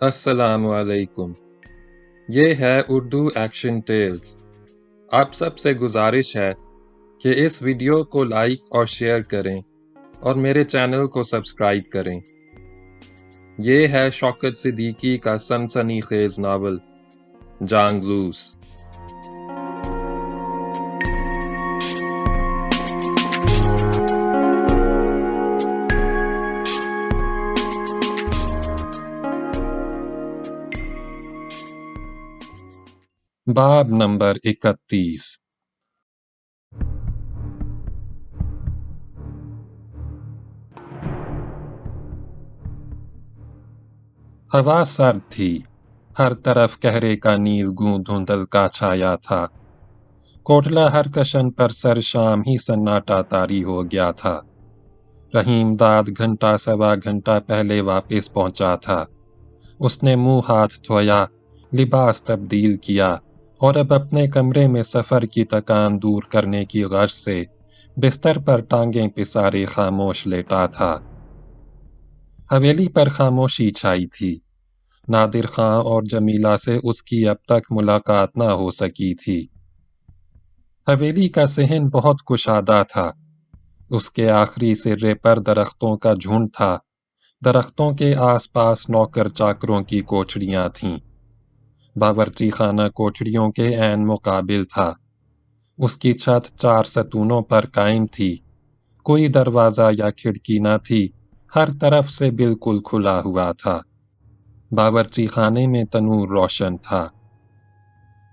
السلام علیکم۔ یہ ہے اردو ایکشن ٹیلز۔ آپ سب سے گزارش ہے کہ اس ویڈیو کو لائک اور شیئر کریں اور میرے چینل کو سبسکرائب کریں۔ یہ ہے شوکت صدیقی کا سنسنی خیز ناول جانگ لوس۔ باب نمبر 31۔ ہوا سرد تھی، ہر طرف کہرے کا نیل گوں دھندل کا چھایا تھا۔ کوٹلہ ہرکشن پر سر شام ہی سناٹا طاری ہو گیا تھا۔ رحیم داد گھنٹہ سوا گھنٹہ پہلے واپس پہنچا تھا۔ اس نے منہ ہاتھ دھویا، لباس تبدیل کیا اور اب اپنے کمرے میں سفر کی تکان دور کرنے کی غرض سے بستر پر ٹانگیں پسارے خاموش لیٹا تھا۔ حویلی پر خاموشی چھائی تھی۔ نادر خان اور جمیلہ سے اس کی اب تک ملاقات نہ ہو سکی تھی۔ حویلی کا صحن بہت کشادہ تھا۔ اس کے آخری سرے پر درختوں کا جھنڈ تھا۔ درختوں کے آس پاس نوکر چاکروں کی کوٹھڑیاں تھیں۔ باورچی خانہ کوٹھڑیوں کے عین مقابل تھا۔ اس کی چھت 4 ستونوں پر قائم تھی۔ کوئی دروازہ یا کھڑکی نہ تھی، ہر طرف سے بالکل کھلا ہوا تھا۔ باورچی خانے میں تنور روشن تھا۔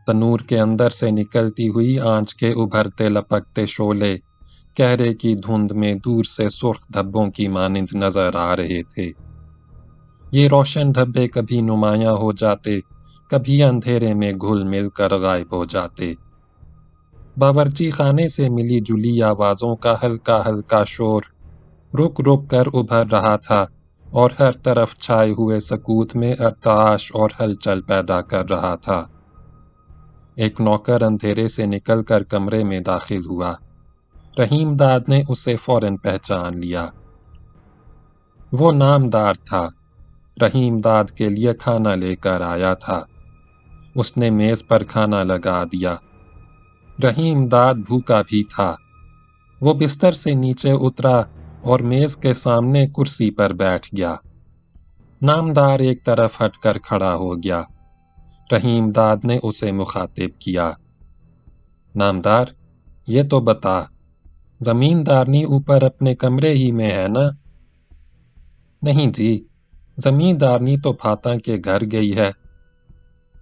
تنور کے اندر سے نکلتی ہوئی آنچ کے ابھرتے لپکتے شعلے کہرے کی دھند میں دور سے سرخ دھبوں کی مانند نظر آ رہے تھے۔ یہ روشن دھبے کبھی نمایاں ہو جاتے، کبھی اندھیرے میں گھل مل کر غائب ہو جاتے۔ باورچی خانے سے ملی جلی آوازوں کا ہلکا ہلکا شور رک رک کر ابھر رہا تھا اور ہر طرف چھائے ہوئے سکوت میں ارتعاش اور ہلچل پیدا کر رہا تھا۔ ایک نوکر اندھیرے سے نکل کر کمرے میں داخل ہوا۔ رحیم داد نے اسے فوراً پہچان لیا۔ وہ نامدار تھا، رحیم داد کے لیے کھانا لے کر آیا تھا۔ اس نے میز پر کھانا لگا دیا۔ رحیم داد بھوکا بھی تھا۔ وہ بستر سے نیچے اترا اور میز کے سامنے کرسی پر بیٹھ گیا۔ نامدار ایک طرف ہٹ کر کھڑا ہو گیا۔ رحیم داد نے اسے مخاطب کیا۔ نامدار، یہ تو بتا، زمیندارنی اوپر اپنے کمرے ہی میں ہے نا؟ نہیں جی، زمیندارنی تو پھاتاں کے گھر گئی ہے۔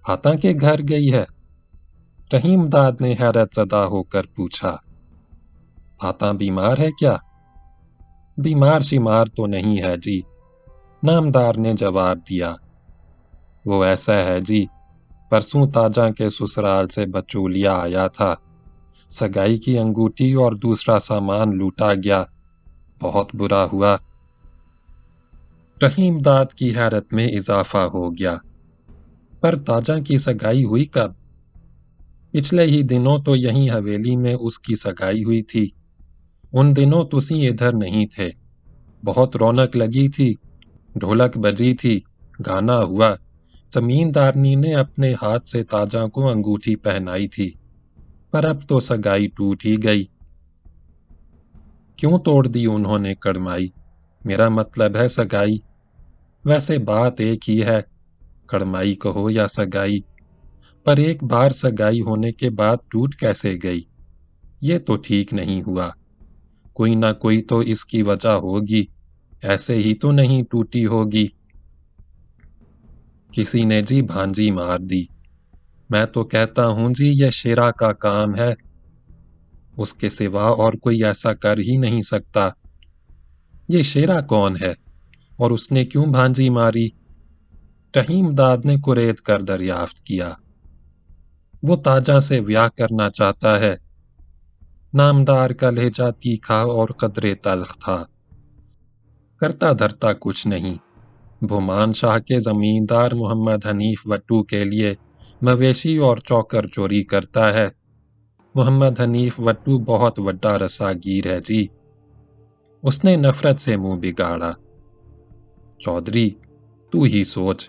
پھاتاں کے گھر گئی ہے؟ رحیم داد نے حیرت زدہ ہو کر پوچھا۔ پھاتاں بیمار ہے کیا؟ بیمار شمار تو نہیں ہے جی، نامدار نے جواب دیا۔ وہ ایسا ہے جی، پرسوں تاجاں کے سسرال سے بچولیا آیا تھا، سگائی کی انگوٹھی اور دوسرا سامان لوٹا گیا، بہت برا ہوا۔ رحیم داد کی حیرت میں اضافہ ہو گیا۔ پر تاجاں کی سگائی ہوئی کب؟ پچھلے ہی دنوں تو یہیں حویلی میں اس کی سگائی ہوئی تھی۔ ان دنوں تسی ادھر نہیں تھے۔ بہت رونق لگی تھی، ڈھولک بجی تھی، گانا ہوا، زمیندارنی نے اپنے ہاتھ سے تاجاں کو انگوٹھی پہنائی تھی، پر اب تو سگائی ٹوٹ ہی گئی۔ کیوں توڑ دی انہوں نے کڑمائی؟ میرا مطلب ہے سگائی۔ ویسے بات ایک ہی ہے، کڑمائی کہو یا سگائی، پر ایک بار سگائی ہونے کے بعد ٹوٹ کیسے گئی؟ یہ تو ٹھیک نہیں ہوا۔ کوئی نہ کوئی تو اس کی وجہ ہوگی، ایسے ہی تو نہیں ٹوٹی ہوگی۔ کسی نے جی بھانجی مار دی۔ میں تو کہتا ہوں جی یہ شیرا کا کام ہے، اس کے سوا اور کوئی ایسا کر ہی نہیں سکتا۔ یہ شیرا کون ہے اور اس نے کیوں بھانجی ماری؟ رحیم داد نے کرید کر دریافت کیا۔ وہ تاجاں سے بیاہ کرنا چاہتا ہے۔ نامدار کا لہجہ تیکھا اور قدرے تلخ تھا۔ کرتا دھرتا کچھ نہیں، بھومان شاہ کے زمیندار محمد حنیف وٹو کے لیے مویشی اور چوکر چوری کرتا ہے۔ محمد حنیف وٹو بہت وڈا رساگیر ہے جی۔ اس نے نفرت سے منہ بگاڑا۔ چودھری، تو ہی سوچ،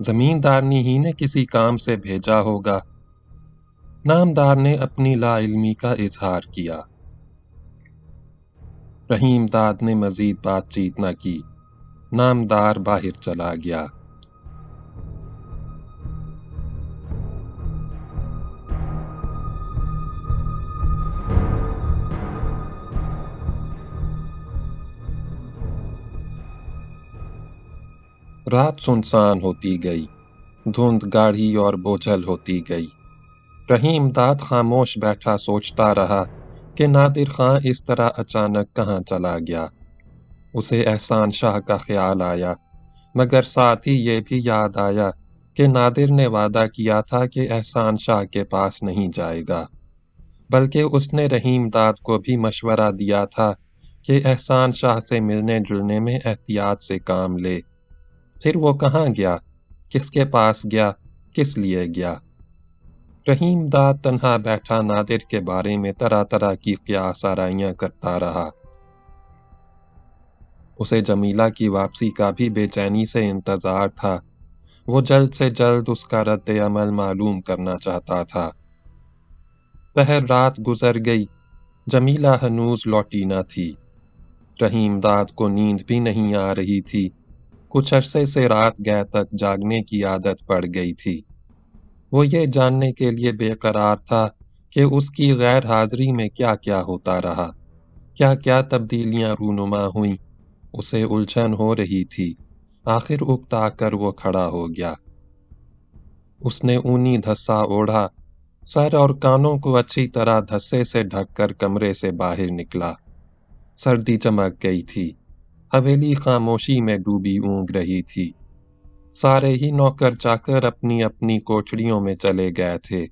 زمیندارنی ہی نے کسی کام سے بھیجا ہوگا۔ نامدار نے اپنی لا علمی کا اظہار کیا۔ رحیم داد نے مزید بات چیت نہ کی۔ نامدار باہر چلا گیا۔ رات سنسان ہوتی گئی، دھند گاڑھی اور بوجھل ہوتی گئی۔ رحیم داد خاموش بیٹھا سوچتا رہا کہ نادر خان اس طرح اچانک کہاں چلا گیا۔ اسے احسان شاہ کا خیال آیا، مگر ساتھ ہی یہ بھی یاد آیا کہ نادر نے وعدہ کیا تھا کہ احسان شاہ کے پاس نہیں جائے گا، بلکہ اس نے رحیم داد کو بھی مشورہ دیا تھا کہ احسان شاہ سے ملنے جلنے میں احتیاط سے کام لے۔ پھر وہ کہاں گیا؟ کس کے پاس گیا؟ کس لیے گیا؟ رحیم داد تنہا بیٹھا نادر کے بارے میں طرح طرح کی قیاس آرائیاں کرتا رہا۔ اسے جمیلہ کی واپسی کا بھی بے چینی سے انتظار تھا۔ وہ جلد سے جلد اس کا رد عمل معلوم کرنا چاہتا تھا۔ پہر رات گزر گئی، جمیلہ ہنوز لوٹی نہ تھی۔ رحیم داد کو نیند بھی نہیں آ رہی تھی۔ کچھ عرصے سے رات گئے تک جاگنے کی عادت پڑ گئی تھی۔ وہ یہ جاننے کے لیے بے قرار تھا کہ اس کی غیر حاضری میں کیا کیا ہوتا رہا، کیا کیا تبدیلیاں رونما ہوئیں۔ اسے الجھن ہو رہی تھی۔ آخر اکتا کر وہ کھڑا ہو گیا۔ اس نے اونی دھسا اوڑھا، سر اور کانوں کو اچھی طرح دھسے سے ڈھک کر کمرے سے باہر نکلا۔ سردی چمک گئی تھی۔ حویلی خاموشی میں ڈوبی اونگ رہی تھی۔ سارے ہی نوکر چاکر اپنی اپنی کوٹھڑیوں میں چلے گئے تھے۔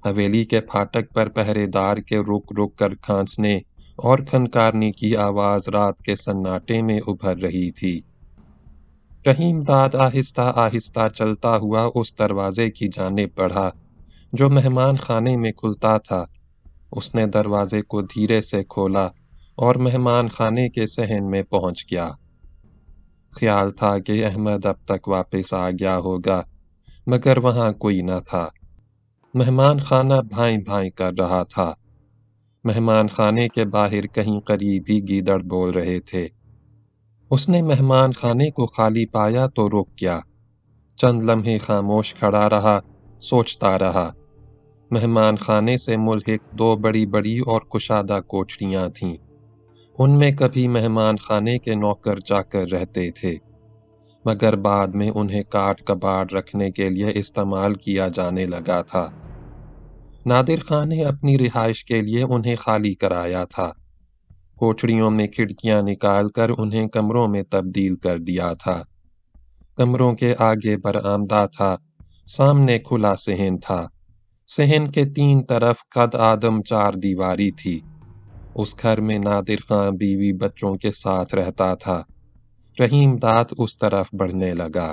حویلی کے پھاٹک پر پہرے دار کے رک رک کر کھانسنے اور کھنکارنے کی آواز رات کے سناٹے میں ابھر رہی تھی۔ رحیم داد آہستہ آہستہ چلتا ہوا اس دروازے کی جانب بڑھا جو مہمان خانے میں کھلتا تھا۔ اس نے دروازے کو دھیرے سے کھولا اور مہمان خانے کے صحن میں پہنچ گیا۔ خیال تھا کہ احمد اب تک واپس آ گیا ہوگا، مگر وہاں کوئی نہ تھا۔ مہمان خانہ بھائیں بھائیں کر رہا تھا۔ مہمان خانے کے باہر کہیں قریب ہی گیدڑ بول رہے تھے۔ اس نے مہمان خانے کو خالی پایا تو رک گیا۔ چند لمحے خاموش کھڑا رہا، سوچتا رہا۔ مہمان خانے سے ملحق دو بڑی بڑی اور کشادہ کوٹھریاں تھیں۔ ان میں کبھی مہمان خانے کے نوکر چاکر رہتے تھے، مگر بعد میں انہیں کاٹ کباڑ رکھنے کے لیے استعمال کیا جانے لگا تھا۔ نادر خان نے اپنی رہائش کے لیے انہیں خالی کرایا تھا۔ کوٹھڑیوں میں کھڑکیاں نکال کر انہیں کمروں میں تبدیل کر دیا تھا۔ کمروں کے آگے برآمدہ تھا، سامنے کھلا صحن تھا۔ صحن کے تین طرف قد آدم چار دیواری تھی۔ اس گھر میں نادر خان بیوی بچوں کے ساتھ رہتا تھا۔ رحیم داد اس طرف بڑھنے لگا۔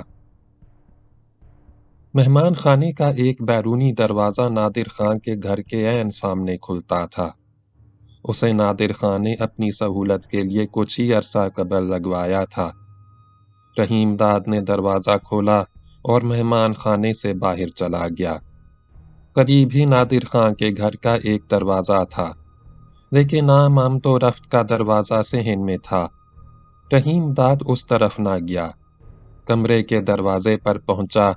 مہمان خانے کا ایک بیرونی دروازہ نادر خان کے گھر کے عین سامنے کھلتا تھا۔ اسے نادر خان نے اپنی سہولت کے لیے کچھ ہی عرصہ قبل لگوایا تھا۔ رحیم داد نے دروازہ کھولا اور مہمان خانے سے باہر چلا گیا۔ قریب ہی نادر خان کے گھر کا ایک دروازہ تھا، لیکن عام آمد و رفت کا دروازہ صحن میں تھا۔ رحیم داد اس طرف نہ گیا۔ کمرے کے دروازے پر پہنچا،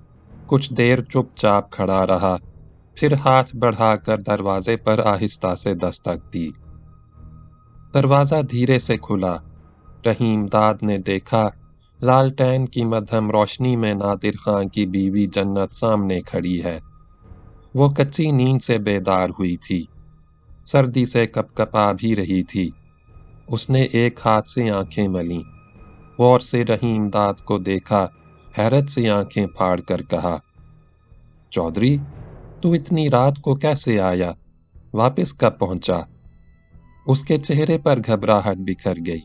کچھ دیر چپ چاپ کھڑا رہا، پھر ہاتھ بڑھا کر دروازے پر آہستہ سے دستک دی۔ دروازہ دھیرے سے کھلا۔ رحیم داد نے دیکھا لالٹین کی مدھم روشنی میں نادر خان کی بیوی جنت سامنے کھڑی ہے۔ وہ کچی نیند سے بیدار ہوئی تھی، سردی سے کپ کپا بھی رہی تھی۔ اس نے ایک ہاتھ سے آنکھیں ملیں، غور سے رحیم داد کو دیکھا، حیرت سے آنکھیں پھاڑ کر کہا، چودھری، تو اتنی رات کو کیسے آیا؟ واپس کب پہنچا؟ اس کے چہرے پر گھبراہٹ بکھر گئی۔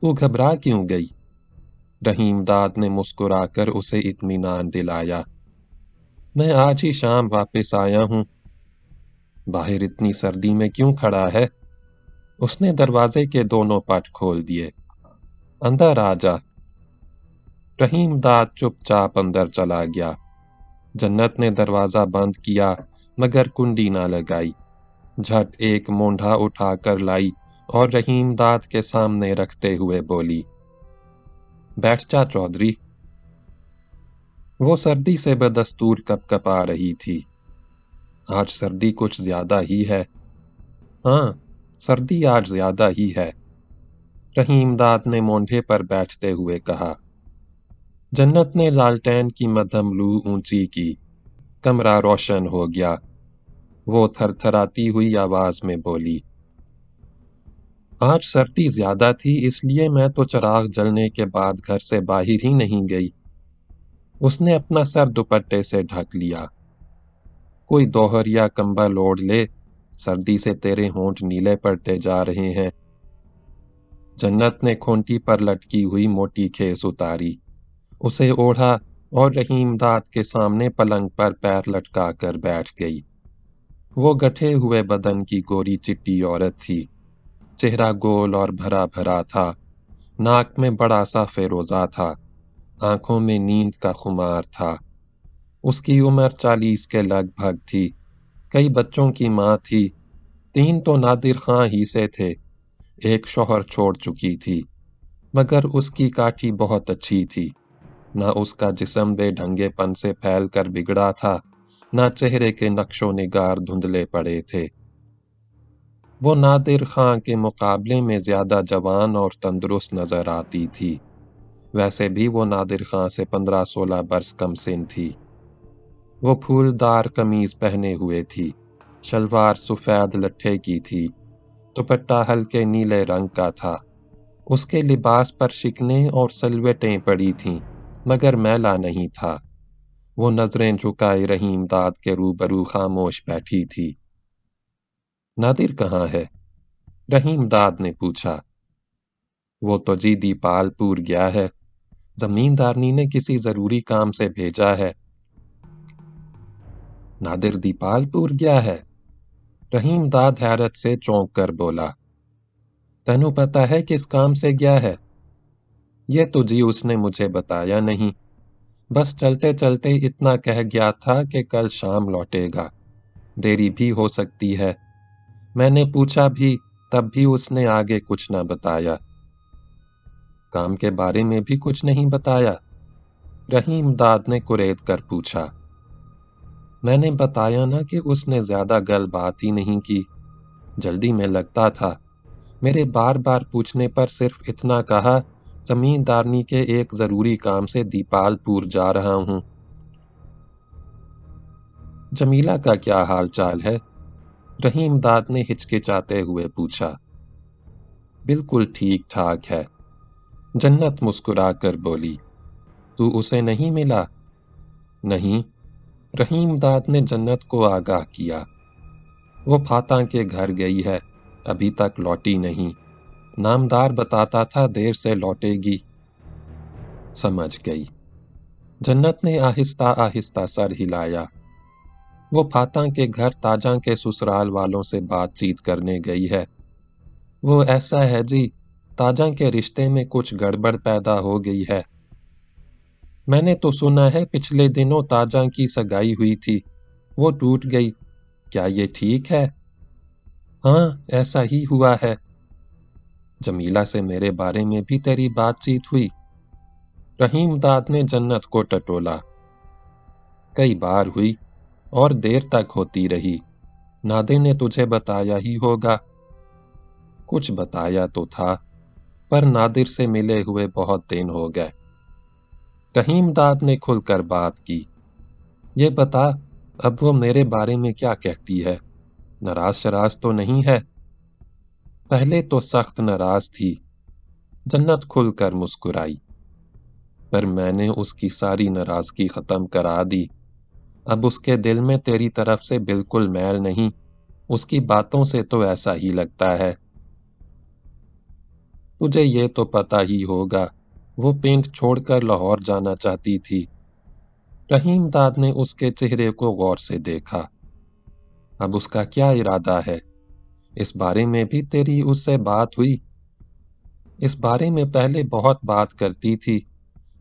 تو گھبرا کیوں گئی؟ رحیم داد نے مسکرا کر اسے اطمینان دلایا۔ میں آج ہی شام واپس آیا ہوں۔ باہر اتنی سردی میں کیوں کھڑا ہے؟ اس نے دروازے کے دونوں پٹ کھول دیے۔ اندر آ جا۔ رحیم داد چپ چاپ اندر چلا گیا۔ جنت نے دروازہ بند کیا مگر کنڈی نہ لگائی۔ جھٹ ایک مونڈھا اٹھا کر لائی اور رحیم داد کے سامنے رکھتے ہوئے بولی، بیٹھ جا چودھری۔ وہ سردی سے بدستور کپ کپا رہی تھی۔ آج سردی کچھ زیادہ ہی ہے۔ ہاں، سردی آج زیادہ ہی ہے، رحیم داد نے مونڈھے پر بیٹھتے ہوئے کہا۔ جنت نے لالٹین کی مدھم لو اونچی کی، کمرہ روشن ہو گیا۔ وہ تھر تھراتی ہوئی آواز میں بولی، آج سردی زیادہ تھی اس لیے میں تو چراغ جلنے کے بعد گھر سے باہر ہی نہیں گئی۔ اس نے اپنا سر دوپٹے سے ڈھک لیا۔ کوئی دوہر یا کمبل اوڑھ لے، سردی سے تیرے ہونٹ نیلے پڑتے جا رہے ہیں۔ جنت نے کھونٹی پر لٹکی ہوئی موٹی کھیس اتاری، اسے اوڑھا اور رحیم داد کے سامنے پلنگ پر پیر لٹکا کر بیٹھ گئی۔ وہ گٹھے ہوئے بدن کی گوری چٹی عورت تھی۔ چہرہ گول اور بھرا بھرا تھا، ناک میں بڑا سا فیروزہ تھا، آنکھوں میں نیند کا خمار تھا۔ اس کی عمر 40 کے لگ بھگ تھی۔ کئی بچوں کی ماں تھی، 3 تو نادر خاں ہی سے تھے، ایک شوہر چھوڑ چکی تھی، مگر اس کی کاٹھی بہت اچھی تھی۔ نہ اس کا جسم بے ڈھنگے پن سے پھیل کر بگڑا تھا، نہ چہرے کے نقش و نگار دھندلے پڑے تھے۔ وہ نادر خاں کے مقابلے میں زیادہ جوان اور تندرست نظر آتی تھی۔ ویسے بھی وہ نادر خاں سے 15-16 برس کم سن تھی۔ وہ پھولدار قمیض پہنے ہوئے تھی، شلوار سفید لٹھے کی تھی، دوپٹہ ہلکے نیلے رنگ کا تھا۔ اس کے لباس پر شکنیں اور سلوٹیں پڑی تھیں، مگر میلا نہیں تھا۔ وہ نظریں جھکائے رحیم داد کے روبرو خاموش بیٹھی تھی۔ نادر کہاں ہے؟ رحیم داد نے پوچھا۔ وہ تو جی دیپال پور گیا ہے، زمیندارنی نے کسی ضروری کام سے بھیجا ہے۔ نادر دیپال پور گیا ہے؟ رحیم داد حیرت سے چونک کر بولا، تینوں پتا ہے کس کام سے گیا ہے؟ یہ تو جی اس نے مجھے بتایا نہیں، بس چلتے چلتے اتنا کہہ گیا تھا کہ کل شام لوٹے گا، دیری بھی ہو سکتی ہے۔ میں نے پوچھا بھی، تب بھی اس نے آگے کچھ نہ بتایا۔ کام کے بارے میں بھی کچھ نہیں بتایا؟ رحیم داد نے کرید کر پوچھا۔ میں نے بتایا نا کہ اس نے زیادہ گل بات ہی نہیں کی، جلدی میں لگتا تھا۔ میرے بار بار پوچھنے پر صرف اتنا کہا، زمیندارنی کے ایک ضروری کام سے دیپال پور جا رہا ہوں۔ جمیلہ کا کیا حال چال ہے؟ رحیم داد نے ہچکچاتے ہوئے پوچھا۔ بالکل ٹھیک ٹھاک ہے، جنت مسکرا کر بولی۔ تو اسے نہیں ملا؟ نہیں، رحیم داد نے جنت کو آگاہ کیا۔ وہ پھاتاں کے گھر گئی ہے، ابھی تک لوٹی نہیں، نامدار بتاتا تھا دیر سے لوٹے گی۔ سمجھ گئی۔ جنت نے آہستہ آہستہ سر ہلایا۔ وہ پھاتاں کے گھر تاجاں کے سسرال والوں سے بات چیت کرنے گئی ہے۔ وہ ایسا ہے جی، تاجاں کے رشتے میں کچھ گڑبڑ پیدا ہو گئی ہے۔ میں نے تو سنا ہے پچھلے دنوں تاجاں کی سگائی ہوئی تھی، وہ ٹوٹ گئی، کیا یہ ٹھیک ہے؟ ہاں، ایسا ہی ہوا ہے۔ جمیلہ سے میرے بارے میں بھی تیری بات چیت ہوئی؟ رحیم داد نے جنت کو ٹٹولا۔ کئی بار ہوئی اور دیر تک ہوتی رہی، نادر نے تجھے بتایا ہی ہوگا۔ کچھ بتایا تو تھا، پر نادر سے ملے ہوئے بہت دن ہو گئے۔ رحیم داد نے کھل کر بات کی۔ یہ بتا، اب وہ میرے بارے میں کیا کہتی ہے؟ ناراض شراز تو نہیں ہے؟ پہلے تو سخت ناراض تھی، جنت کھل کر مسکرائی، پر میں نے اس کی ساری ناراضگی ختم کرا دی۔ اب اس کے دل میں تیری طرف سے بالکل میل نہیں، اس کی باتوں سے تو ایسا ہی لگتا ہے۔ تجھے یہ تو پتہ ہی ہوگا، وہ پنڈ چھوڑ کر لاہور جانا چاہتی تھی۔ رحیم داد نے اس کے چہرے کو غور سے دیکھا۔ اب اس کا کیا ارادہ ہے؟ اس بارے میں بھی تیری اس سے بات ہوئی؟ اس بارے میں پہلے بہت بات کرتی تھی،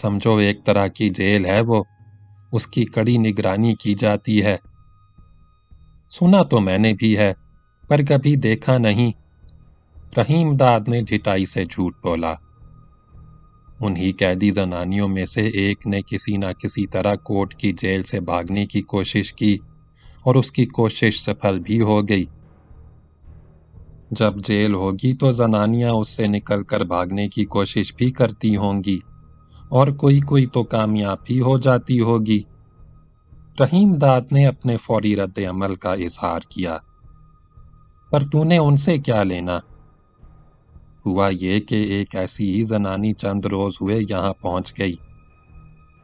سمجھو ایک طرح کی جیل ہے وہ، اس کی کڑی نگرانی کی جاتی ہے۔ سنا تو میں نے بھی ہے، پر کبھی دیکھا نہیں۔ رحیم داد نے ڈھٹائی سے جھوٹ بولا۔ انہی قیدی زنانیوں میں سے ایک نے کسی نہ کسی طرح کوٹ کی جیل سے بھاگنے کی کوشش کی، اور اس کی کوشش سفل بھی ہو گئی۔ جب جیل ہوگی تو زنانیاں اس سے نکل کر بھاگنے کی کوشش بھی کرتی ہوں گی، اور کوئی تو کامیاب بھی ہو جاتی ہوگی۔ رحیم داد نے اپنے فوری رد عمل کا اظہار کیا۔ پر تو نے ان سے کیا لینا؟ ہوا یہ کہ ایک ایسی ہی زنانی چند روز ہوئے یہاں پہنچ گئی۔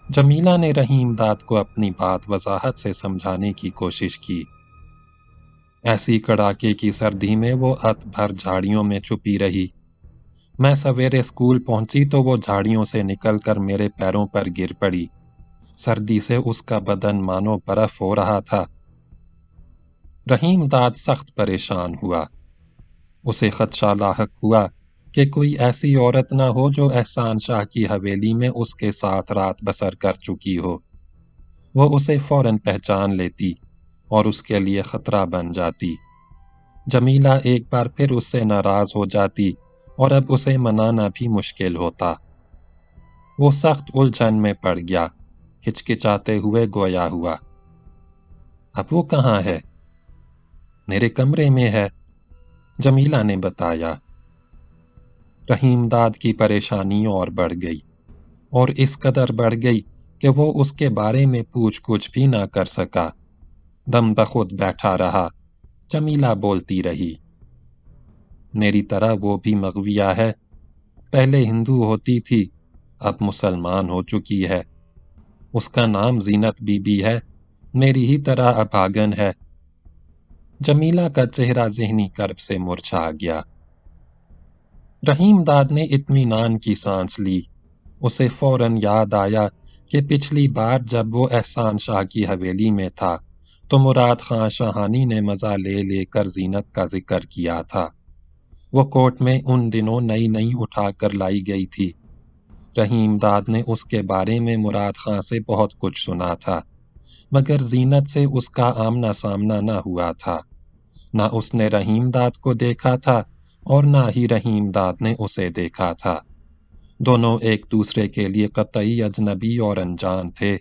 جمیلہ نے رحیم داد کو اپنی بات وضاحت سے سمجھانے کی کوشش کی۔ ایسی کڑاکے کی سردی میں وہ ات بھر جھاڑیوں میں چھپی رہی۔ میں سویرے اسکول پہنچی تو وہ جھاڑیوں سے نکل کر میرے پیروں پر گر پڑی۔ سردی سے اس کا بدن مانو برف ہو رہا تھا۔ رحیم داد سخت پریشان ہوا۔ اسے خدشہ لاحق ہوا کہ کوئی ایسی عورت نہ ہو جو احسان شاہ کی حویلی میں اس کے ساتھ رات بسر کر چکی ہو۔ وہ اسے فوراً پہچان لیتی اور اس کے لیے خطرہ بن جاتی۔ جمیلہ ایک بار پھر اس سے ناراض ہو جاتی اور اب اسے منانا بھی مشکل ہوتا۔ وہ سخت الجھن میں پڑ گیا، ہچکچاتے ہوئے گویا ہوا۔ اب وہ کہاں ہے؟ میرے کمرے میں ہے، جمیلہ نے بتایا۔ رحیم داد کی پریشانی اور بڑھ گئی، اور اس قدر بڑھ گئی کہ وہ اس کے بارے میں پوچھ گچھ بھی نہ کر سکا۔ دم بخود بیٹھا رہا۔ جمیلہ بولتی رہی۔ میری طرح وہ بھی مغویہ ہے، پہلے ہندو ہوتی تھی، اب مسلمان ہو چکی ہے۔ اس کا نام زینت بی بی ہے، میری ہی طرح ابھاگن ہے۔ جمیلہ کا چہرہ ذہنی کرب سے مرجھا گیا۔ رحیم داد نے اطمینان کی سانس لی۔ اسے فوراً یاد آیا کہ پچھلی بار جب وہ احسان شاہ کی حویلی میں تھا تو مراد خان شاہانی نے مزہ لے لے کر زینت کا ذکر کیا تھا۔ وہ کوٹ میں ان دنوں نئی اٹھا کر لائی گئی تھی۔ رحیم داد نے اس کے بارے میں مراد خان سے بہت کچھ سنا تھا، مگر زینت سے اس کا آمنا سامنا نہ ہوا تھا۔ نہ اس نے رحیم داد کو دیکھا تھا اور نہ ہی رحیم داد نے اسے دیکھا تھا۔ دونوں ایک دوسرے کے لیے قطعی اجنبی اور انجان تھے۔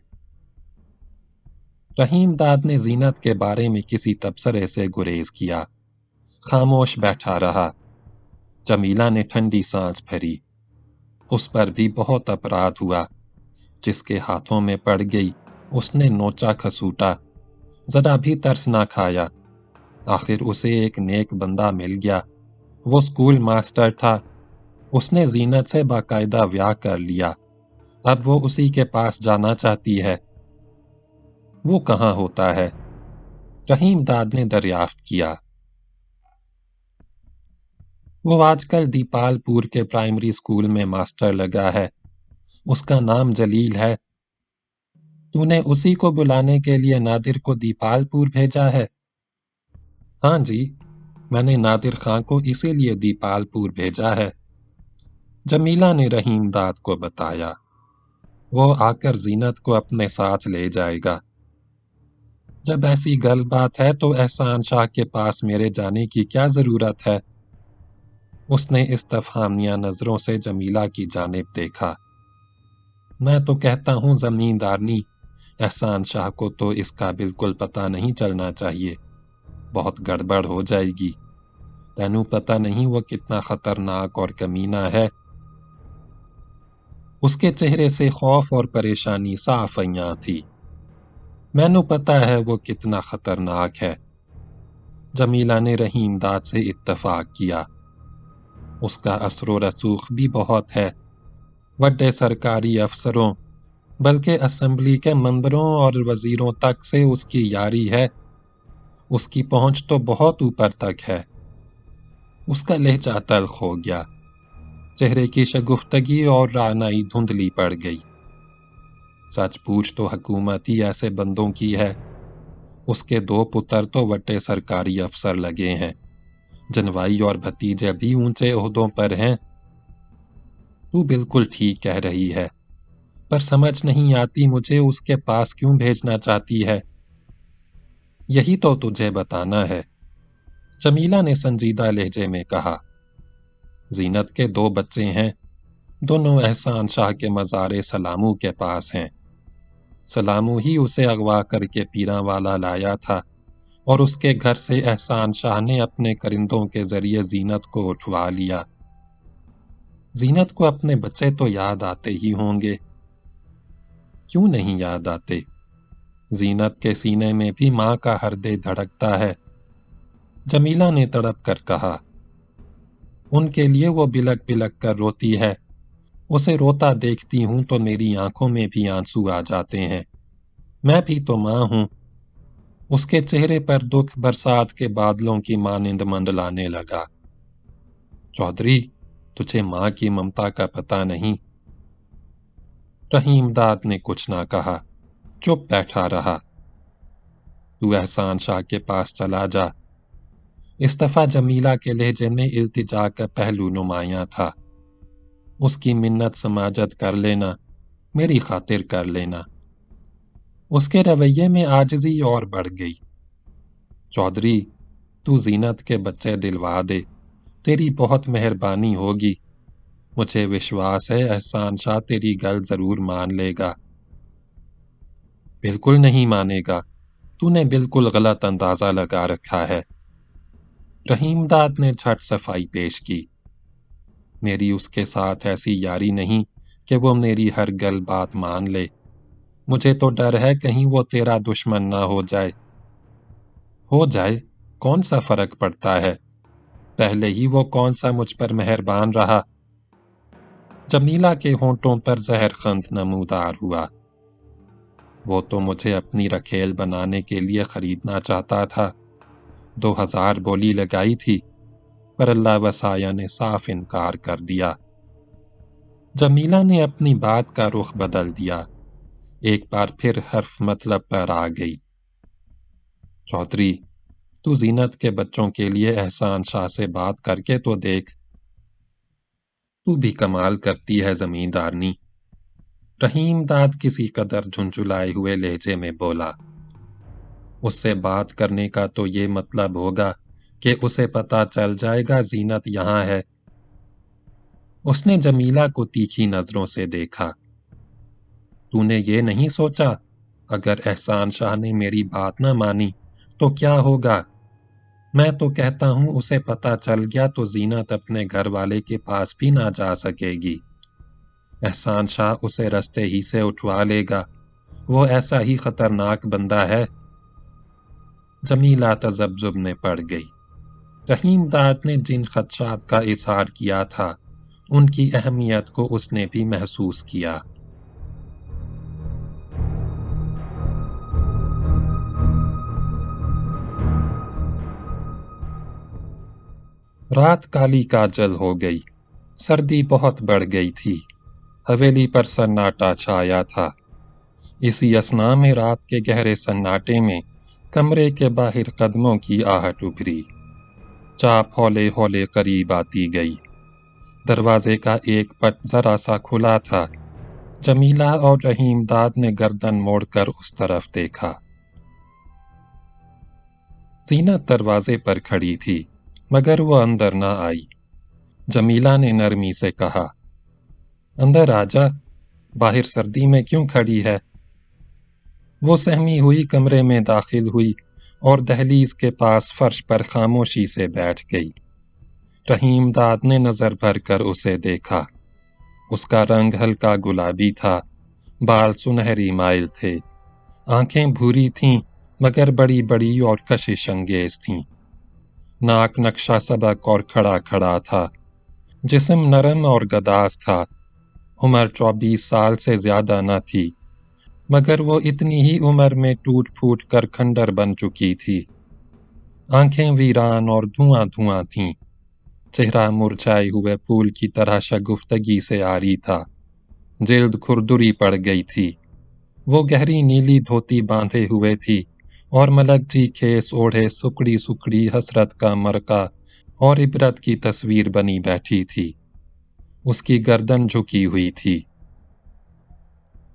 رحیم داد نے زینت کے بارے میں کسی تبصرے سے گریز کیا، خاموش بیٹھا رہا۔ جمیلہ نے ٹھنڈی سانس بھری۔ اس پر بھی بہت اپرادھ ہوا۔ جس کے ہاتھوں میں پڑ گئی اس نے نوچا کھسوٹا، ذرا بھی ترس نہ کھایا۔ آخر اسے ایک نیک بندہ مل گیا، وہ اسکول ماسٹر تھا۔ اس نے زینت سے باقاعدہ بیاہ کر لیا، اب وہ اسی کے پاس جانا چاہتی ہے۔ وہ کہاں ہوتا ہے؟ رحیم داد نے دریافت کیا۔ وہ آج کل دیپال پور کے پرائمری اسکول میں ماسٹر لگا ہے، اس کا نام جلیل ہے۔ تو نے اسی کو بلانے کے لیے نادر کو دیپال پور بھیجا ہے؟ ہاں جی، میں نے نادر خان کو اسی لیے دیپال پور بھیجا ہے، جمیلہ نے رحیم داد کو بتایا۔ وہ آ کر زینت کو اپنے ساتھ لے جائے گا۔ جب ایسی گل بات ہے تو احسان شاہ کے پاس میرے جانے کی کیا ضرورت ہے؟ اس نے استفہامیہ نظروں سے جمیلہ کی جانب دیکھا۔ میں تو کہتا ہوں زمیندارنی، احسان شاہ کو تو اس کا بالکل پتہ نہیں چلنا چاہیے، بہت گڑبڑ ہو جائے گی۔ تینوں پتہ نہیں وہ کتنا خطرناک اور کمینہ ہے۔ اس کے چہرے سے خوف اور پریشانی صاف عیاں تھی۔ مینوں پتہ ہے وہ کتنا خطرناک ہے۔ جمیلہ نے رحیم داد سے اتفاق کیا۔ اس کا اثر و رسوخ بھی بہت ہے، بڑے سرکاری افسروں بلکہ اسمبلی کے ممبروں اور وزیروں تک سے اس کی یاری ہے۔ اس کی پہنچ تو بہت اوپر تک ہے۔ اس کا لہجہ تلخ ہو گیا، چہرے کی شگفتگی اور رعنائی دھندلی پڑ گئی۔ سچ پوچھ تو حکومت ہی ایسے بندوں کی ہے۔ اس کے 2 پتر تو وٹے سرکاری افسر لگے ہیں، جنوائی اور بھتیجے بھی اونچے عہدوں پر ہیں۔ تو بالکل ٹھیک کہہ رہی ہے، پر سمجھ نہیں آتی مجھے اس کے پاس کیوں بھیجنا چاہتی ہے۔ یہی تو تجھے بتانا ہے، جمیلہ نے سنجیدہ لہجے میں کہا۔ زینت کے 2 بچے ہیں، دونوں احسان شاہ کے مزار سلامو کے پاس ہیں۔ سلامو ہی اسے اغوا کر کے پیراں والا لایا تھا، اور اس کے گھر سے احسان شاہ نے اپنے کرندوں کے ذریعے زینت کو اٹھوا لیا۔ زینت کو اپنے بچے تو یاد آتے ہی ہوں گے۔ کیوں نہیں یاد آتے؟ زینت کے سینے میں بھی ماں کا ہردے دھڑکتا ہے۔ جمیلہ نے تڑپ کر کہا۔ ان کے لیے وہ بلک بلک کر روتی ہے، اسے روتا دیکھتی ہوں تو میری آنکھوں میں بھی آنسو آ جاتے ہیں۔ میں بھی تو ماں ہوں۔ اس کے چہرے پر دکھ برسات کے بادلوں کی مانند منڈلانے لگا۔ چودھری، تجھے ماں کی ممتا کا پتہ نہیں؟ رحیم داد نے کچھ نہ کہا، چپ بیٹھا رہا۔ تو احسان شاہ کے پاس چلا جا۔ اس دفعہ جمیلہ کے لہجے میں التجا کا پہلو نمایاں تھا۔ اس کی منت سماجت کر لینا، میری خاطر کر لینا۔ اس کے رویے میں عاجزی اور بڑھ گئی۔ چودھری، تو زینت کے بچے دلوا دے، تیری بہت مہربانی ہوگی۔ مجھے وشواس ہے احسان شاہ تیری گل ضرور مان لے گا۔ بالکل نہیں مانے گا، تو نے بالکل غلط اندازہ لگا رکھا ہے۔ رحیم داد نے جھٹ صفائی پیش کی۔ میری اس کے ساتھ ایسی یاری نہیں کہ وہ میری ہر گل بات مان لے۔ مجھے تو ڈر ہے کہیں وہ تیرا دشمن نہ ہو جائے۔ ہو جائے، کون سا فرق پڑتا ہے؟ پہلے ہی وہ کون سا مجھ پر مہربان رہا۔ جمیلہ کے ہونٹوں پر زہر خند نمودار ہوا۔ وہ تو مجھے اپنی رکھیل بنانے کے لیے خریدنا چاہتا تھا۔ 2000 بولی لگائی تھی، پر اللہ وسایہ نے صاف انکار کر دیا۔ جمیلہ نے اپنی بات کا رخ بدل دیا، ایک بار پھر حرف مطلب پر آ گئی۔ چودھری، تو زینت کے بچوں کے لیے احسان شاہ سے بات کر کے تو دیکھ۔ تو بھی کمال کرتی ہے زمیندارنی۔ رحیم داد کسی قدر جھنجھلائے ہوئے لہجے میں بولا۔ اس سے بات کرنے کا تو یہ مطلب ہوگا کہ اسے پتہ چل جائے گا زینت یہاں ہے۔ اس نے جمیلہ کو تیکھی نظروں سے دیکھا۔ تو نے یہ نہیں سوچا اگر احسان شاہ نے میری بات نہ مانی تو کیا ہوگا؟ میں تو کہتا ہوں اسے پتہ چل گیا تو زینت اپنے گھر والے کے پاس بھی نہ جا سکے گی۔ احسان شاہ اسے رستے ہی سے اٹھوا لے گا، وہ ایسا ہی خطرناک بندہ ہے۔ جمیلہ تذبذب میں پڑ گئی۔ رحیم داد نے جن خدشات کا اظہار کیا تھا ان کی اہمیت کو اس نے بھی محسوس کیا۔ رات کالی کاجل ہو گئی، سردی بہت بڑھ گئی تھی، حویلی پر سناٹا چھایا تھا۔ اسی اثنا میں رات کے گہرے سناٹے میں کمرے کے باہر قدموں کی آہٹ ابھری۔ چاپ ہولے ہولے قریب آتی گئی۔ دروازے کا ایک پٹ ذرا سا کھلا تھا۔ جمیلہ اور رحیم داد نے گردن موڑ کر اس طرف دیکھا۔ زینت دروازے پر کھڑی تھی، مگر وہ اندر نہ آئی۔ جمیلہ نے نرمی سے کہا، اندر آ جا، باہر سردی میں کیوں کھڑی ہے؟ وہ سہمی ہوئی کمرے میں داخل ہوئی اور دہلیز کے پاس فرش پر خاموشی سے بیٹھ گئی۔ رحیم داد نے نظر بھر کر اسے دیکھا۔ اس کا رنگ ہلکا گلابی تھا، بال سنہری مائل تھے، آنکھیں بھوری تھیں مگر بڑی بڑی اور کشش انگیز تھیں۔ ناک نقشہ سبک اور کھڑا کھڑا تھا، جسم نرم اور گداز تھا۔ عمر 24 سال سے زیادہ نہ تھی، مگر وہ اتنی ہی عمر میں ٹوٹ پھوٹ کر کھنڈر بن چکی تھی۔ آنکھیں ویران اور دھواں دھواں تھیں، چہرہ مرجھائے ہوئے پھول کی طرح شگفتگی سے عاری تھا، جلد کھردری پڑ گئی تھی۔ وہ گہری نیلی دھوتی باندھے ہوئے تھی اور ملک جی کھیس اوڑھے سکڑی سکڑی حسرت کا مرقع اور عبرت کی تصویر بنی بیٹھی تھی۔ اس کی گردن جھکی ہوئی تھی۔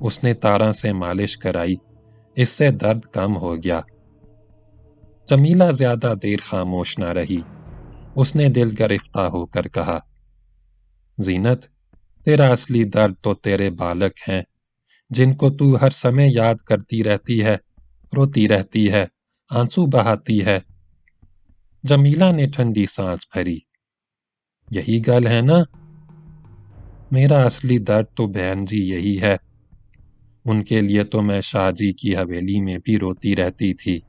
اس نے تارا سے مالش کرائی، اس سے درد کم ہو گیا۔ جمیلہ زیادہ دیر خاموش نہ رہی، اس نے دل گرفتہ ہو کر کہا، زینت، تیرا اصلی درد تو تیرے بالک ہیں، جن کو تو ہر سمے یاد کرتی رہتی ہے، روتی رہتی ہے، آنسو بہاتی ہے۔ جمیلہ نے ٹھنڈی سانس بھری۔ یہی گل ہے نا؟ میرا اصلی درد تو بہن جی یہی ہے، ان کے لیے تو میں شاہ جی کی حویلی میں بھی روتی رہتی تھی۔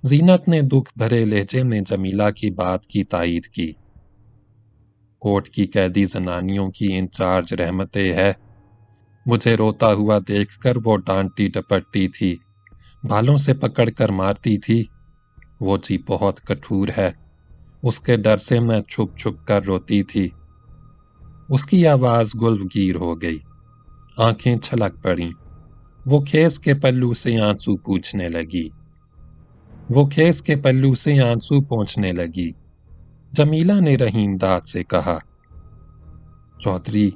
زینت نے دکھ بھرے لہجے میں جمیلہ کی بات کی تائید کی۔ کوٹ کی قیدی زنانیوں کی انچارج رحمتیں ہے، مجھے روتا ہوا دیکھ کر وہ ڈانٹتی ڈپٹتی تھی، بالوں سے پکڑ کر مارتی تھی۔ وہ جی بہت کٹھور ہے، اس کے ڈر سے میں چھپ چھپ کر روتی تھی۔ اس کی آواز گلوگیر ہو گئی، آنکھیں چھلک پڑیں۔ وہ کھیس کے پلو سے آنسو پوچھنے لگی۔ جمیلہ نے رحیم داد سے کہا، چودھری،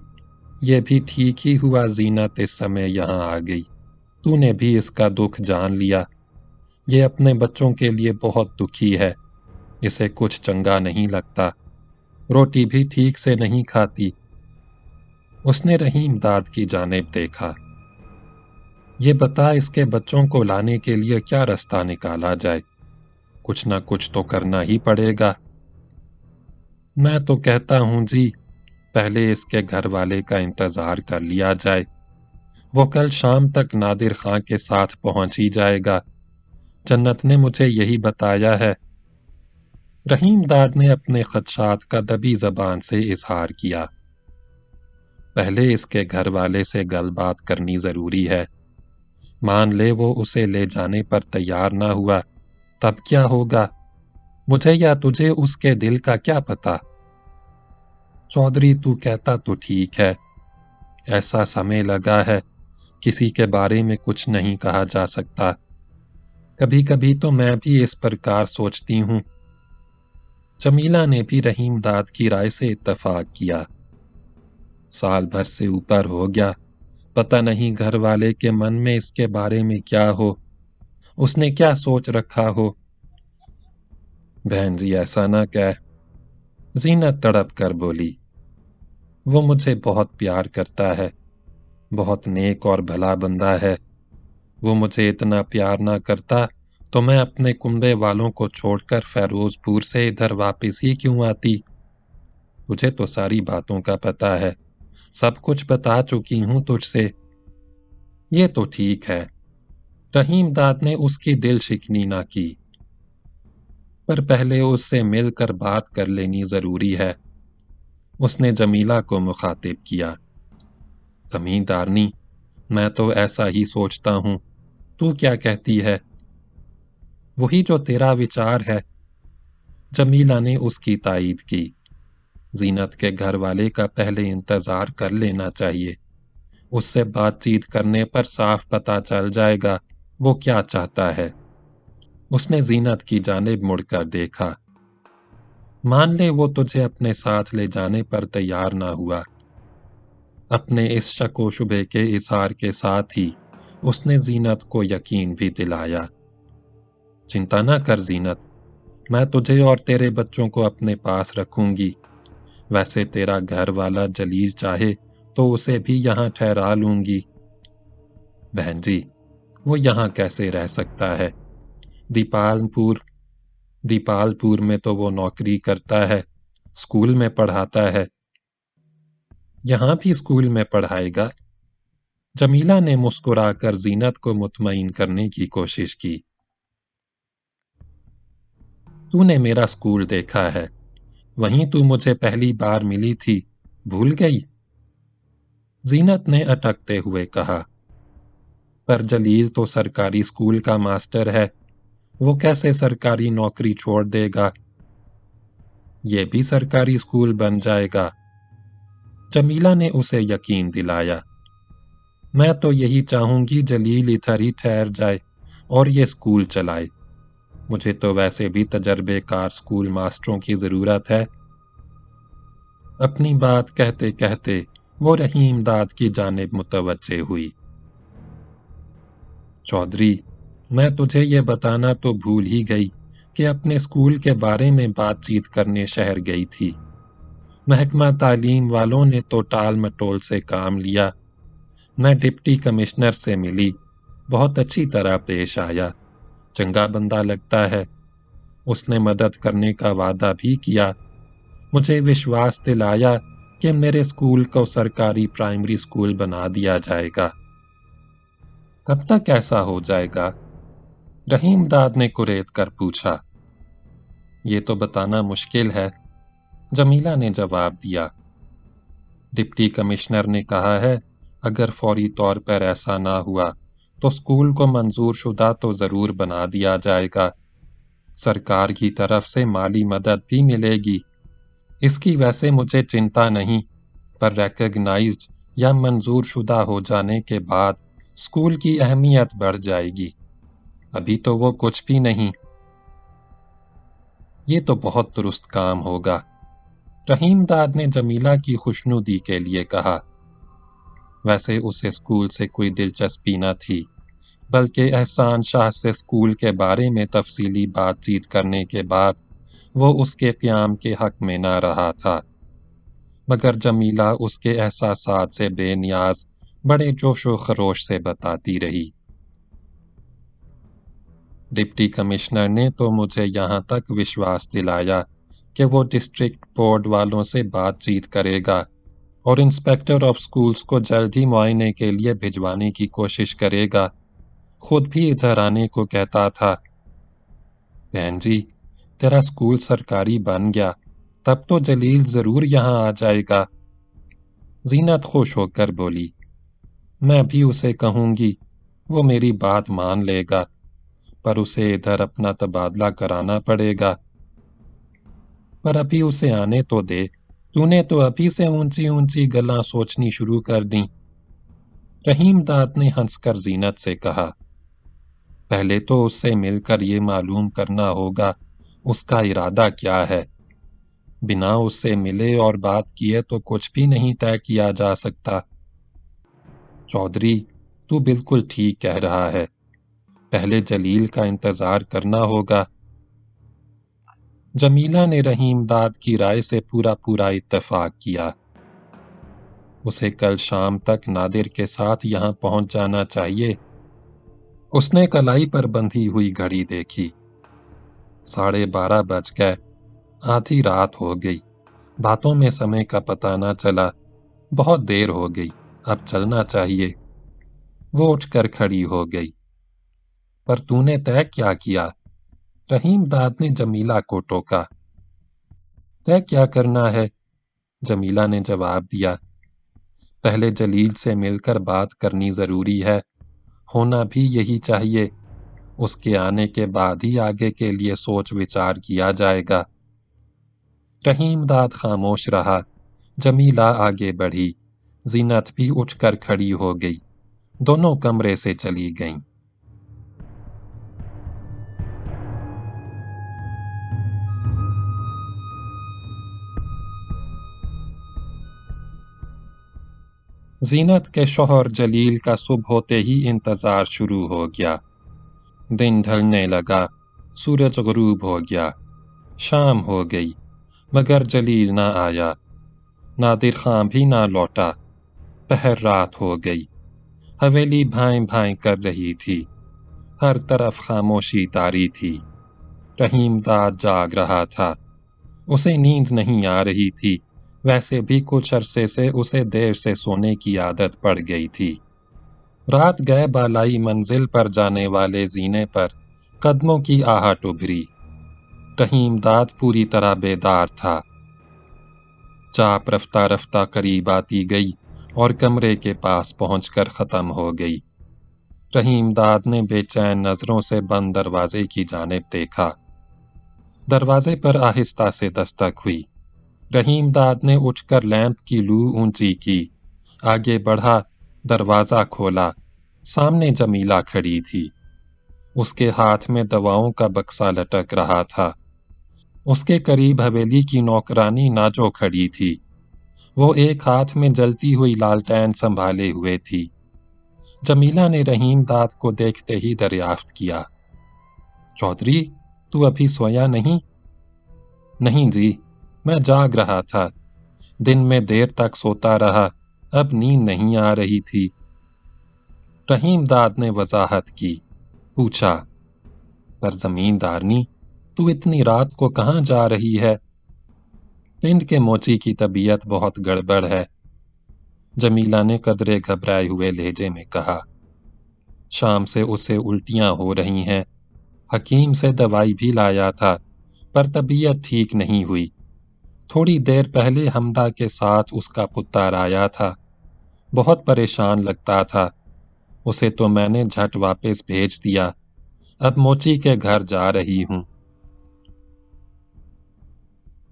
یہ بھی ٹھیک ہی ہوا زینت اس سمے یہاں آ گئی، تو نے بھی اس کا دکھ جان لیا۔ یہ اپنے بچوں کے لیے بہت دکھی ہے، اسے کچھ چنگا نہیں لگتا، روٹی بھی ٹھیک سے نہیں کھاتی۔ اس نے رحیم داد کی جانب دیکھا۔ یہ بتا اس کے بچوں کو لانے کے لیے کیا رستہ نکالا جائے، کچھ نہ کچھ تو کرنا ہی پڑے گا۔ میں تو کہتا ہوں جی، پہلے اس کے گھر والے کا انتظار کر لیا جائے، وہ کل شام تک نادر خان کے ساتھ پہنچ ہی جائے گا، جنت نے مجھے یہی بتایا ہے۔ رحیم داد نے اپنے خدشات کا دبی زبان سے اظہار کیا۔ پہلے اس کے گھر والے سے گل بات کرنی ضروری ہے، مان لے وہ اسے لے جانے پر تیار نہ ہوا، تب کیا ہوگا؟ مجھے یا تجھے اس کے دل کا کیا پتا؟ چودھری، تو کہتا تو ٹھیک ہے، ایسا سمے لگا ہے، کسی کے بارے میں کچھ نہیں کہا جا سکتا۔ کبھی کبھی تو میں بھی اس پرکار سوچتی ہوں۔ جمیلہ نے بھی رحیم داد کی رائے سے اتفاق کیا۔ سال بھر سے اوپر ہو گیا، پتہ نہیں گھر والے کے من میں اس کے بارے میں کیا ہو، اس نے کیا سوچ رکھا ہو۔ بہن جی ایسا نہ کہہ، زینت تڑپ کر بولی، وہ مجھے بہت پیار کرتا ہے، بہت نیک اور بھلا بندہ ہے، وہ مجھے اتنا پیار نہ کرتا تو میں اپنے کنبے والوں کو چھوڑ کر فیروز پور سے ادھر واپس ہی کیوں آتی؟ تجھے تو ساری باتوں کا پتہ ہے، سب کچھ بتا چکی ہوں تجھ سے۔ یہ تو ٹھیک ہے، رحیم داد نے اس کی دل شکنی نہ کی، پر پہلے اس سے مل کر بات کر لینی ضروری ہے۔ اس نے جمیلہ کو مخاطب کیا، زمیندارنی، میں تو ایسا ہی سوچتا ہوں، تو کیا کہتی ہے؟ وہی جو تیرا وچار ہے۔ جمیلہ نے اس کی تائید کی۔ زینت کے گھر والے کا پہلے انتظار کر لینا چاہیے، اس سے بات چیت کرنے پر صاف پتہ چل جائے گا وہ کیا چاہتا ہے۔ اس نے زینت کی جانب مڑ کر دیکھا۔ مان لے وہ تجھے اپنے ساتھ لے جانے پر تیار نہ ہوا۔ اپنے اس شک و شبے کے اظہار کے ساتھ ہی اس نے زینت کو یقین بھی دلایا۔ چنتا نہ کر زینت، میں تجھے اور تیرے بچوں کو اپنے پاس رکھوں گی، ویسے تیرا گھر والا جلیل چاہے تو اسے بھی یہاں ٹھہرا لوں گی۔ بہن جی، وہ یہاں کیسے رہ سکتا ہے؟ دیپال پور میں تو وہ نوکری کرتا ہے، اسکول میں پڑھاتا ہے۔ یہاں بھی اسکول میں پڑھائے گا؟ جمیلہ نے مسکرا کر زینت کو مطمئن کرنے کی کوشش کی۔ تو نے میرا اسکول دیکھا ہے، وہیں تو مجھے پہلی بار ملی تھی، بھول گئی؟ زینت نے اٹکتے ہوئے کہا، پر جلیل تو سرکاری اسکول کا ماسٹر ہے، وہ کیسے سرکاری نوکری چھوڑ دے گا؟ یہ بھی سرکاری اسکول بن جائے گا۔ جمیلہ نے اسے یقین دلایا۔ میں تو یہی چاہوں گی جلیل ادھر ہی ٹھہر جائے اور یہ اسکول چلائے، مجھے تو ویسے بھی تجربے کار اسکول ماسٹروں کی ضرورت ہے۔ اپنی بات کہتے کہتے وہ رحیم داد کی جانب متوجہ ہوئی۔ چودھری، میں تجھے یہ بتانا تو بھول ہی گئی کہ اپنے اسکول کے بارے میں بات چیت کرنے شہر گئی تھی۔ محکمہ تعلیم والوں نے تو ٹال مٹول سے کام لیا۔ میں ڈپٹی کمشنر سے ملی، بہت اچھی طرح پیش آیا، چنگا بندہ لگتا ہے۔ اس نے مدد کرنے کا وعدہ بھی کیا، مجھے وشواس دلایا کہ میرے اسکول کو سرکاری پرائمری اسکول بنا دیا جائے گا۔ کب تک ایسا ہو جائے گا؟ رحیم داد نے کریت کر پوچھا۔ یہ تو بتانا مشکل ہے، جمیلہ نے جواب دیا۔ ڈپٹی کمشنر نے کہا ہے اگر فوری طور پر ایسا نہ ہوا تو اسکول کو منظور شدہ تو ضرور بنا دیا جائے گا۔ سرکار کی طرف سے مالی مدد بھی ملے گی۔ اس کی ویسے مجھے چنتا نہیں، پر ریکگنائزڈ یا منظور شدہ ہو جانے کے بعد اسکول کی اہمیت بڑھ جائے گی۔ ابھی تو وہ کچھ بھی نہیں۔ یہ تو بہت درست کام ہوگا، رحیم داد نے جمیلہ کی خوشنودی کے لیے کہا۔ ویسے اسے اسکول سے کوئی دلچسپی نہ تھی، بلکہ احسان شاہ سے اسکول کے بارے میں تفصیلی بات چیت کرنے کے بعد وہ اس کے قیام کے حق میں نہ رہا تھا، مگر جمیلہ اس کے احساسات سے بے نیاز بڑے جوش و خروش سے بتاتی رہی۔ ڈپٹی کمشنر نے تو مجھے یہاں تک وشواس دلایا کہ وہ ڈسٹرکٹ بورڈ والوں سے بات چیت کرے گا اور انسپیکٹر آف سکولز کو جلد ہی معائنے کے لیے بھجوانے کی کوشش کرے گا۔ خود بھی ادھر آنے کو کہتا تھا۔ بہن جی، تیرا سکول سرکاری بن گیا، تب تو جلیل ضرور یہاں آ جائے گا۔ زینت خوش ہو کر بولی، میں بھی اسے کہوں گی، وہ میری بات مان لے گا، پر اسے ادھر اپنا تبادلہ کرانا پڑے گا۔ پر ابھی اسے آنے تو دے، تو نے تو ابھی سے اونچی اونچی گلاں سوچنی شروع کر دیں۔ رحیم داد نے ہنس کر زینت سے کہا، پہلے تو اس سے مل کر یہ معلوم کرنا ہوگا اس کا ارادہ کیا ہے۔ بنا اس سے ملے اور بات کیے تو کچھ بھی نہیں طے کیا جا سکتا۔ چودھری، تو بالکل ٹھیک کہہ رہا ہے، پہلے جلیل کا انتظار کرنا ہوگا۔ جمیلہ نے رحیم داد کی رائے سے پورا اتفاق کیا۔ اسے کل شام تک نادر کے ساتھ یہاں پہنچ جانا چاہیے۔ اس نے کلائی پر بندھی ہوئی گھڑی دیکھی، 12:30 بج گئے، آدھی رات ہو گئی، باتوں میں سمے کا پتہ نہ چلا، بہت دیر ہو گئی، اب چلنا چاہیے۔ وہ اٹھ کر کھڑی ہو گئی۔ پر تو نے طے کیا کیا؟ رحیم داد نے جمیلہ کو ٹوکا۔ طے کیا کرنا ہے؟ جمیلہ نے جواب دیا، پہلے جلیل سے مل کر بات کرنی ضروری ہے، ہونا بھی یہی چاہیے، اس کے آنے کے بعد ہی آگے کے لیے سوچ وچار کیا جائے گا۔ رحیم داد خاموش رہا، جمیلہ آگے بڑھی، زینت بھی اٹھ کر کھڑی ہو گئی، دونوں کمرے سے چلی گئیں۔ زینت کے شوہر جلیل کا صبح ہوتے ہی انتظار شروع ہو گیا۔ دن ڈھلنے لگا، سورج غروب ہو گیا، شام ہو گئی، مگر جلیل نہ آیا، نادر خان بھی نہ لوٹا، پہر رات ہو گئی، حویلی بھائیں بھائیں کر رہی تھی، ہر طرف خاموشی طاری تھی۔ رحیم داد جاگ رہا تھا، اسے نیند نہیں آ رہی تھی، ویسے بھی کچھ عرصے سے اسے دیر سے سونے کی عادت پڑ گئی تھی۔ رات گئے بالائی منزل پر جانے والے زینے پر قدموں کی آہٹ ابھری۔ رحیم داد پوری طرح بیدار تھا۔ چاپ رفتہ رفتہ قریب آتی گئی اور کمرے کے پاس پہنچ کر ختم ہو گئی۔ رحیم داد نے بے چین نظروں سے بند دروازے کی جانب دیکھا۔ دروازے پر آہستہ سے دستک ہوئی۔ رحیم داد نے اٹھ کر لیمپ کی لو اونچی کی، آگے بڑھا، دروازہ کھولا، سامنے جمیلہ کھڑی تھی۔ اس کے ہاتھ میں دواؤں کا بکسا لٹک رہا تھا۔ اس کے قریب حویلی کی نوکرانی ناجو کھڑی تھی۔ وہ ایک ہاتھ میں جلتی ہوئی لالٹین سنبھالے ہوئے تھی۔ جمیلہ نے رحیم داد کو دیکھتے ہی دریافت کیا، چودھری تو ابھی سویا نہیں؟ نہیں جی، میں جاگ رہا تھا، دن میں دیر تک سوتا رہا، اب نیند نہیں آ رہی تھی۔ رحیم داد نے وضاحت کی، پوچھا، پر زمیندارنی تو اتنی رات کو کہاں جا رہی ہے؟ پنڈ کے موچی کی طبیعت بہت گڑبڑ ہے، جمیلہ نے قدرے گھبرائے ہوئے لہجے میں کہا۔ شام سے اسے الٹیاں ہو رہی ہیں، حکیم سے دوائی بھی لایا تھا، پر طبیعت ٹھیک نہیں ہوئی۔ تھوڑی دیر پہلے حمدہ کے ساتھ اس کا پتر آیا تھا، بہت پریشان لگتا تھا، اسے تو میں نے جھٹ واپس بھیج دیا، اب موچی کے گھر جا رہی ہوں۔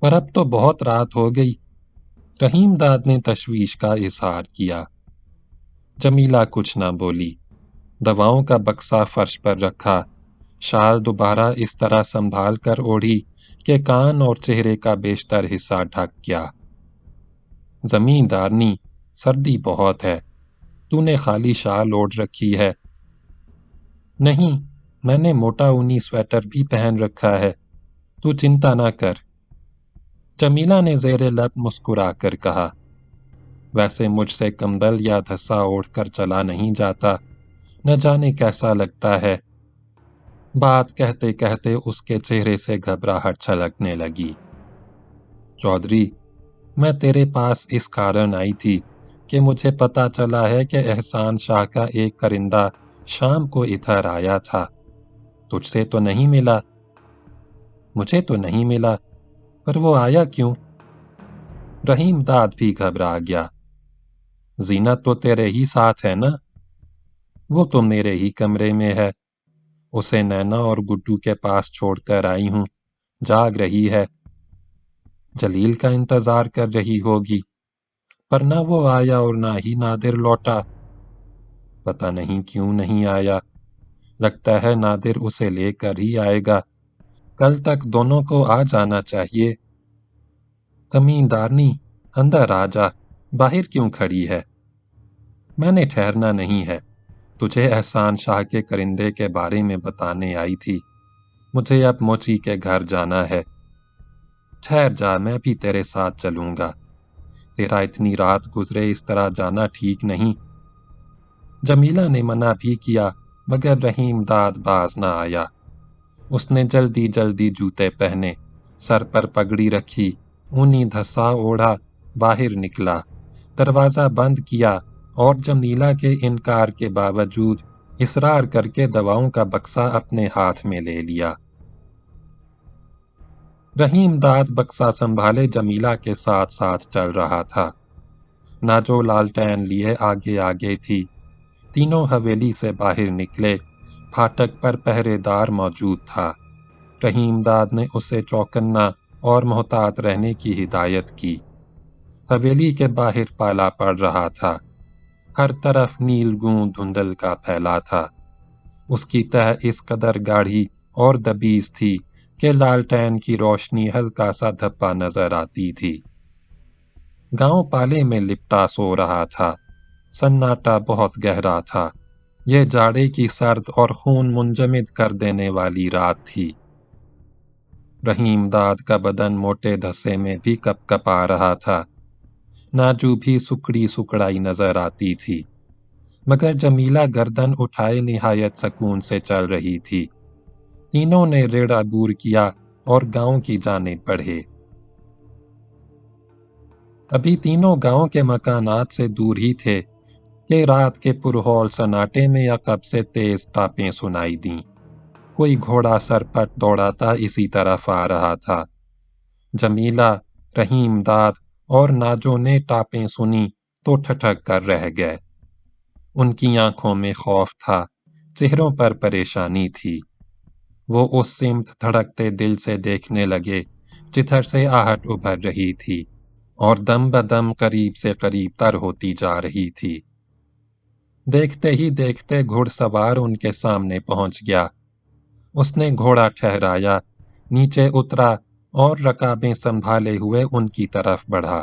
پر اب تو بہت رات ہو گئی، رحیم داد نے تشویش کا اظہار کیا۔ جمیلہ کچھ نہ بولی، دواؤں کا بکسا فرش پر رکھا، شال دوبارہ اس طرح سنبھال کر اوڑھی کہ کان اور چہرے کا بیشتر حصہ ڈھک گیا۔ زمیندارنی، سردی بہت ہے، تو نے خالی شال اوڑھ رکھی ہے۔ نہیں، میں نے موٹا اونی سویٹر بھی پہن رکھا ہے، تو چنتا نہ کر۔ جمیلہ نے زیر لب مسکرا کر کہا، ویسے مجھ سے کمبل یا دھسا اوڑھ کر چلا نہیں جاتا، نہ جانے کیسا لگتا ہے۔ بات کہتے کہتے اس کے چہرے سے گھبراہٹ چھلکنے لگی۔ چودھری، میں تیرے پاس اس کارن آئی تھی کہ مجھے پتا چلا ہے کہ احسان شاہ کا ایک کرندہ شام کو ادھر آیا تھا، تجھ سے تو نہیں ملا؟ مجھے تو نہیں ملا، پر وہ آیا کیوں؟ رحیم داد بھی گھبرا گیا۔ زینت تو تیرے ہی ساتھ ہے نا؟ وہ تو میرے ہی کمرے میں ہے، اسے نینا اور گڈو کے پاس چھوڑ کر آئی ہوں، جاگ رہی ہے۔ جلیل کا انتظار کر رہی ہوگی، پر نہ وہ آیا اور نہ ہی نادر لوٹا۔ پتہ نہیں کیوں نہیں آیا، لگتا ہے نادر اسے لے کر ہی آئے گا، کل تک دونوں کو آ جانا چاہیے۔ زمیندارنی، اندر آ جا، باہر کیوں کھڑی ہے؟ میں نے ٹھہرنا نہیں ہے، تجھے احسان شاہ کے کرندے کے بارے میں بتانے آئی تھی، مجھے اب موچی کے گھر جانا ہے۔ ٹھہر جا، میں بھی تیرے ساتھ چلوں گا، تیرا اتنی رات گزرے اس طرح جانا ٹھیک نہیں۔ جمیلہ نے منع بھی کیا، مگر رحیم داد باز نہ آیا۔ اس نے جلدی جلدی جوتے پہنے، سر پر پگڑی رکھی، اونی دھسا اوڑھا، باہر نکلا، دروازہ بند کیا اور جمیلہ کے انکار کے باوجود اصرار کر کے دواؤں کا بکسا اپنے ہاتھ میں لے لیا۔ رحیم داد بکسا سنبھالے جمیلہ کے ساتھ ساتھ چل رہا تھا، ناجو لالٹین لیے آگے آگے تھی۔ تینوں حویلی سے باہر نکلے، پھاٹک پر پہرے دار موجود تھا۔ رحیم داد نے اسے چوکنا اور محتاط رہنے کی ہدایت کی۔ حویلی کے باہر پالا پڑ رہا تھا، ہر طرف نیل گوں دھندل کا پھیلا تھا، اس کی تہہ اس قدر گاڑھی اور دبیز تھی کہ لالٹین کی روشنی ہلکا سا دھپا نظر آتی تھی۔ گاؤں پالے میں لپٹا سو رہا تھا، سناٹا بہت گہرا تھا، یہ جاڑے کی سرد اور خون منجمد کر دینے والی رات تھی۔ رحیم داد کا بدن موٹے دھسے میں بھی کپ کپا رہا تھا، ناجو بھی سکڑی سکڑائی نظر آتی تھی، مگر جمیلہ گردن اٹھائے نہایت سکون سے چل رہی تھی۔ تینوں نے ریڑھ عبور کیا اور گاؤں کی جانب بڑھے۔ ابھی تینوں گاؤں کے مکانات سے دور ہی تھے کہ رات کے پرہول سناٹے میں عقب سے تیز ٹاپیں سنائی دیں، کوئی گھوڑا سرپٹ دوڑاتا اسی طرف آ رہا تھا۔ جمیلہ، رحیم داد اور ناجو نے ٹاپیں سنی تو ٹھٹک کر رہ گئے، ان کی آنکھوں میں خوف تھا، چہروں پر پریشانی تھی۔ وہ اس سمت دھڑکتے دل سے دیکھنے لگے جدھر سے آہٹ ابھر رہی تھی اور دم بدم قریب سے قریب تر ہوتی جا رہی تھی۔ دیکھتے ہی دیکھتے گھڑ سوار ان کے سامنے پہنچ گیا، اس نے گھوڑا ٹھہرایا، نیچے اترا اور رکابیں سنبھالے ہوئے ان کی طرف بڑھا۔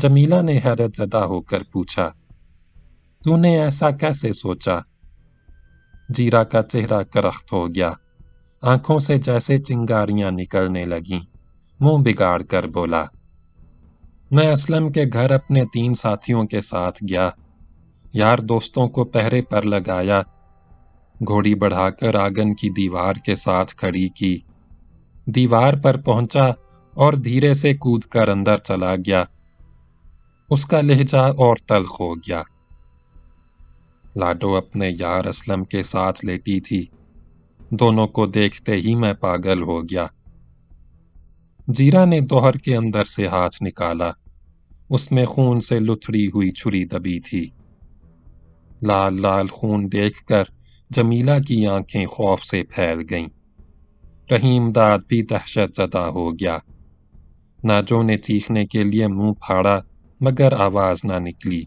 جمیلہ نے حیرت زدہ ہو کر پوچھا، تو نے ایسا کیسے سوچا؟ جیرا کا چہرہ کرخت ہو گیا، آنکھوں سے جیسے چنگاریاں نکلنے لگیں، منہ بگاڑ کر بولا، میں اسلم کے گھر اپنے 3 ساتھیوں کے ساتھ گیا، یار دوستوں کو پہرے پر لگایا، گھوڑی بڑھا کر آنگن کی دیوار کے ساتھ کھڑی کی، دیوار پر پہنچا اور دھیرے سے کود کر اندر چلا گیا۔ اس کا لہجہ اور تلخ ہو گیا۔ لاڈو اپنے یار اسلم کے ساتھ لیٹی تھی، دونوں کو دیکھتے ہی میں پاگل ہو گیا۔ جیرا نے دوہر کے اندر سے ہاتھ نکالا، اس میں خون سے لتھڑی ہوئی چھری دبی تھی۔ لال لال خون دیکھ کر جمیلہ کی آنکھیں خوف سے پھیل گئیں۔ رحیم داد بھی دہشت زدہ ہو گیا۔ ناجو نے چیخنے کے لیے منہ پھاڑا مگر آواز نہ نکلی۔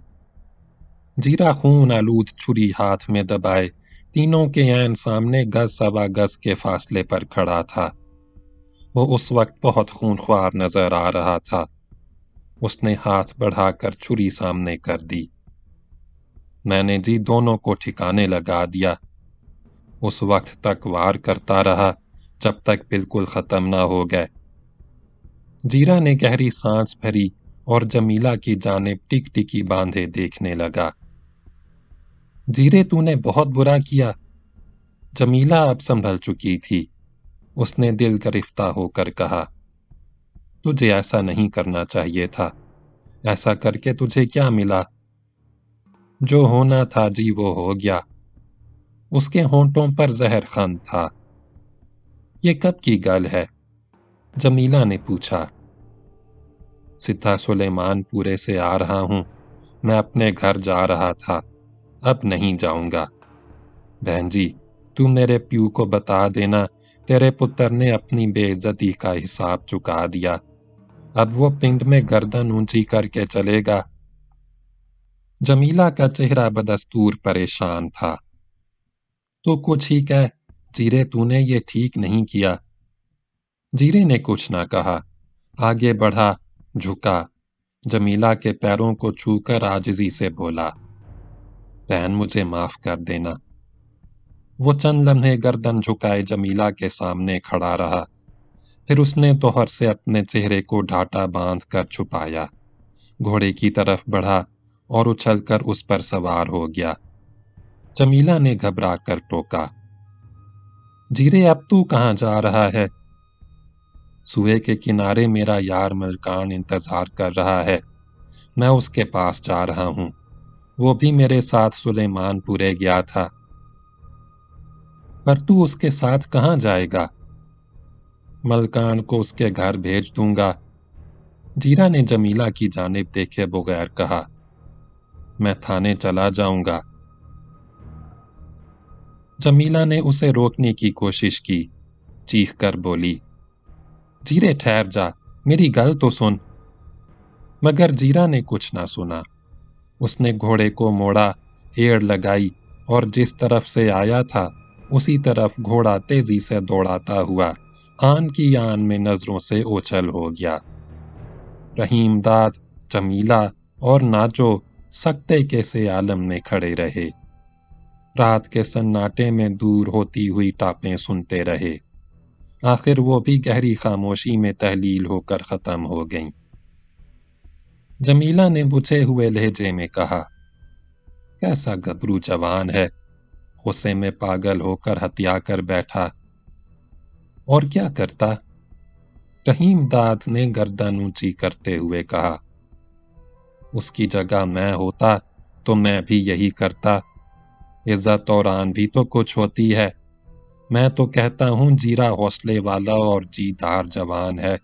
جیرا خون آلود چھری ہاتھ میں دبائے تینوں کے عین سامنے گز سوا گز کے فاصلے پر کھڑا تھا۔ وہ اس وقت بہت خونخوار نظر آ رہا تھا۔ اس نے ہاتھ بڑھا کر چھری سامنے کر دی۔ میں نے جی دونوں کو ٹھکانے لگا دیا۔ اس وقت تک وار کرتا رہا جب تک بالکل ختم نہ ہو گئے۔ جیرا نے گہری سانس بھری اور جمیلہ کی جانب ٹک ٹکی باندھے دیکھنے لگا۔ جیرے تو نے بہت برا کیا۔ جمیلہ اب سنبھل چکی تھی۔ اس نے دل گرفتہ ہو کر کہا، تجھے ایسا نہیں کرنا چاہیے تھا۔ ایسا کر کے تجھے کیا ملا؟ جو ہونا تھا جی وہ ہو گیا۔ اس کے ہونٹوں پر زہر خند تھا۔ یہ کب کی گل ہے؟ جمیلہ نے پوچھا۔ سدھا سلیمان پورے سے آ رہا ہوں، میں اپنے گھر جا رہا تھا، اب نہیں جاؤں گا۔ بہن جی، تو میرے پیو کو بتا دینا تیرے پتر نے اپنی بے عزتی کا حساب چکا دیا، اب وہ پنڈ میں گردن اونچی کر کے چلے گا۔ جمیلہ کا چہرہ بدستور پریشان تھا۔ تو کچھ ہی کہہ جیرے، تو نے یہ ٹھیک نہیں کیا۔ جیرے نے کچھ نہ کہا، آگے بڑھا، جھکا، جمیلہ کے پیروں کو چھو کر عاجزی سے بولا، بہن مجھے معاف کر دینا۔ وہ چند لمحے گردن جھکائے جمیلہ کے سامنے کھڑا رہا، پھر اس نے دوہر سے اپنے چہرے کو ڈھاٹا باندھ کر چھپایا، گھوڑے کی طرف بڑھا اور اچھل کر اس پر سوار ہو گیا۔ جمیلہ نے گھبرا کر ٹوکا، جیرے اب تو کہاں جا رہا ہے؟ سوئے کے کنارے میرا یار ملکان انتظار کر رہا ہے، میں اس کے پاس جا رہا ہوں، وہ بھی میرے ساتھ سلیمان پورے گیا تھا۔ پر تو اس کے ساتھ کہاں جائے گا؟ ملکان کو اس کے گھر بھیج دوں گا۔ جیرا نے جمیلہ کی جانب دیکھے بغیر کہا، میں تھانے چلا جاؤں گا۔ جمیلہ نے اسے روکنے کی کوشش کی، چیخ کر بولی، جیرے ٹھہر جا، میری گل تو سن۔ مگر جیرا نے کچھ نہ سنا۔ اس نے گھوڑے کو موڑا، ایڑ لگائی اور جس طرف سے آیا تھا اسی طرف گھوڑا تیزی سے دوڑاتا ہوا آن کی آن میں نظروں سے اوچھل ہو گیا۔ رحیم داد، جمیلہ اور ناجو سکتے کے سے عالم میں کھڑے رہے، رات کے سناٹے میں دور ہوتی ہوئی ٹاپیں سنتے رہے، آخر وہ بھی گہری خاموشی میں تحلیل ہو کر ختم ہو گئیں۔ جمیلہ نے بجھے ہوئے لہجے میں کہا، کیسا گبرو جوان ہے، غصے میں پاگل ہو کر ہتھیا کر بیٹھا۔ اور کیا کرتا؟ رحیم داد نے گردن اونچی کرتے ہوئے کہا، اس کی جگہ میں ہوتا تو میں بھی یہی کرتا۔ عزت اور آن بھی تو کچھ ہوتی ہے۔ میں تو کہتا ہوں جیرا حوصلے والا اور جی دار جوان ہے۔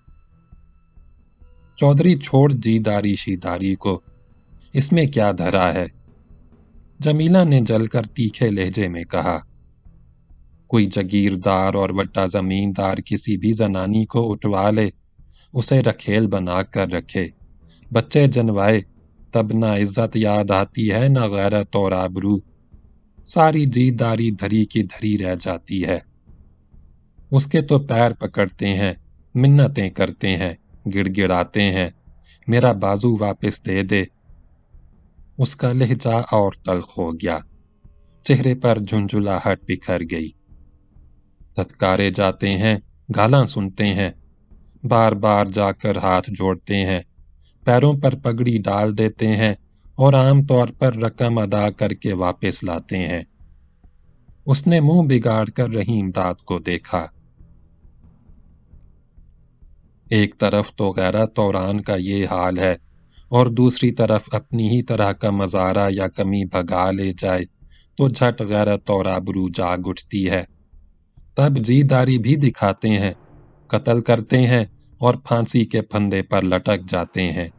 چودھری چھوڑ جی داری شیداری کو، اس میں کیا دھرا ہے؟ جمیلہ نے جل کر تیکھے لہجے میں کہا، کوئی جگیردار اور بڑا زمیندار کسی بھی زنانی کو اٹھوا لے، اسے رکھیل بنا کر رکھے، بچے جنوائے، تب نہ عزت یاد آتی ہے نہ غیرت اور آبرو، ساری جی داری دھری کی دھری رہ جاتی ہے۔ اس کے تو پیر پکڑتے ہیں، منتیں کرتے ہیں، گڑ گڑاتے ہیں، میرا بازو واپس دے دے۔ اس کا لہجہ اور تلخ ہو گیا، چہرے پر جھنجھلاہٹ بکھر گئی۔ دھتکارے جاتے ہیں، گالاں سنتے ہیں، بار بار جا کر ہاتھ جوڑتے ہیں، پیروں پر پگڑی ڈال دیتے ہیں اور عام طور پر رقم ادا کر کے واپس لاتے ہیں۔ اس نے منہ بگاڑ کر رحیم داد کو دیکھا۔ ایک طرف تو غیرت طوران کا یہ حال ہے اور دوسری طرف اپنی ہی طرح کا مزارہ یا کمی بھگا لے جائے تو جھٹ غیرت اور آبرو جاگ اٹھتی ہے۔ تب جی داری بھی دکھاتے ہیں، قتل کرتے ہیں اور پھانسی کے پھندے پر لٹک جاتے ہیں۔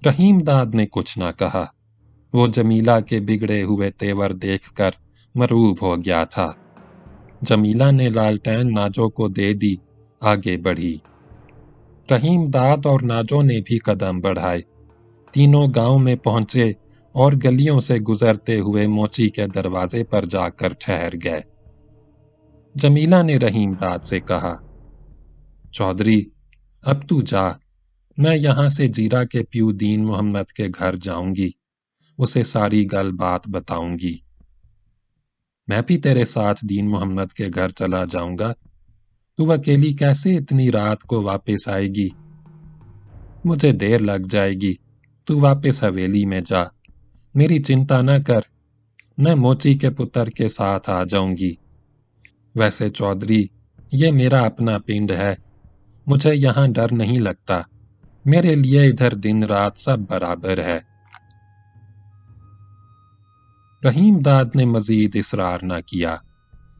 رحیم داد نے کچھ نہ کہا، وہ جمیلہ کے بگڑے ہوئے تیور دیکھ کر مرعوب ہو گیا تھا۔ جمیلہ نے لالٹین ناجو کو دے دی، آگے بڑھی۔ رحیم داد اور ناجو نے بھی قدم بڑھائے، تینوں گاؤں میں پہنچے اور گلیوں سے گزرتے ہوئے موچی کے دروازے پر جا کر ٹھہر گئے۔ جمیلہ نے رحیم داد سے کہا، چودھری اب تو جا، میں یہاں سے جیرا کے پیو دین محمد کے گھر جاؤں گی، اسے ساری گل بات بتاؤں گی۔ میں بھی تیرے ساتھ دین محمد کے گھر چلا جاؤں گا، تو اکیلی کیسے اتنی رات کو واپس آئے گی؟ مجھے دیر لگ جائے گی، تو واپس حویلی میں جا، میری چنتا نہ کر، میں موچی کے پتر کے ساتھ آ جاؤں گی۔ ویسے چودھری یہ میرا اپنا پنڈ ہے، مجھے یہاں ڈر نہیں لگتا، میرے لیے ادھر دن رات سب برابر ہے۔ رحیم داد نے مزید اصرار نہ کیا،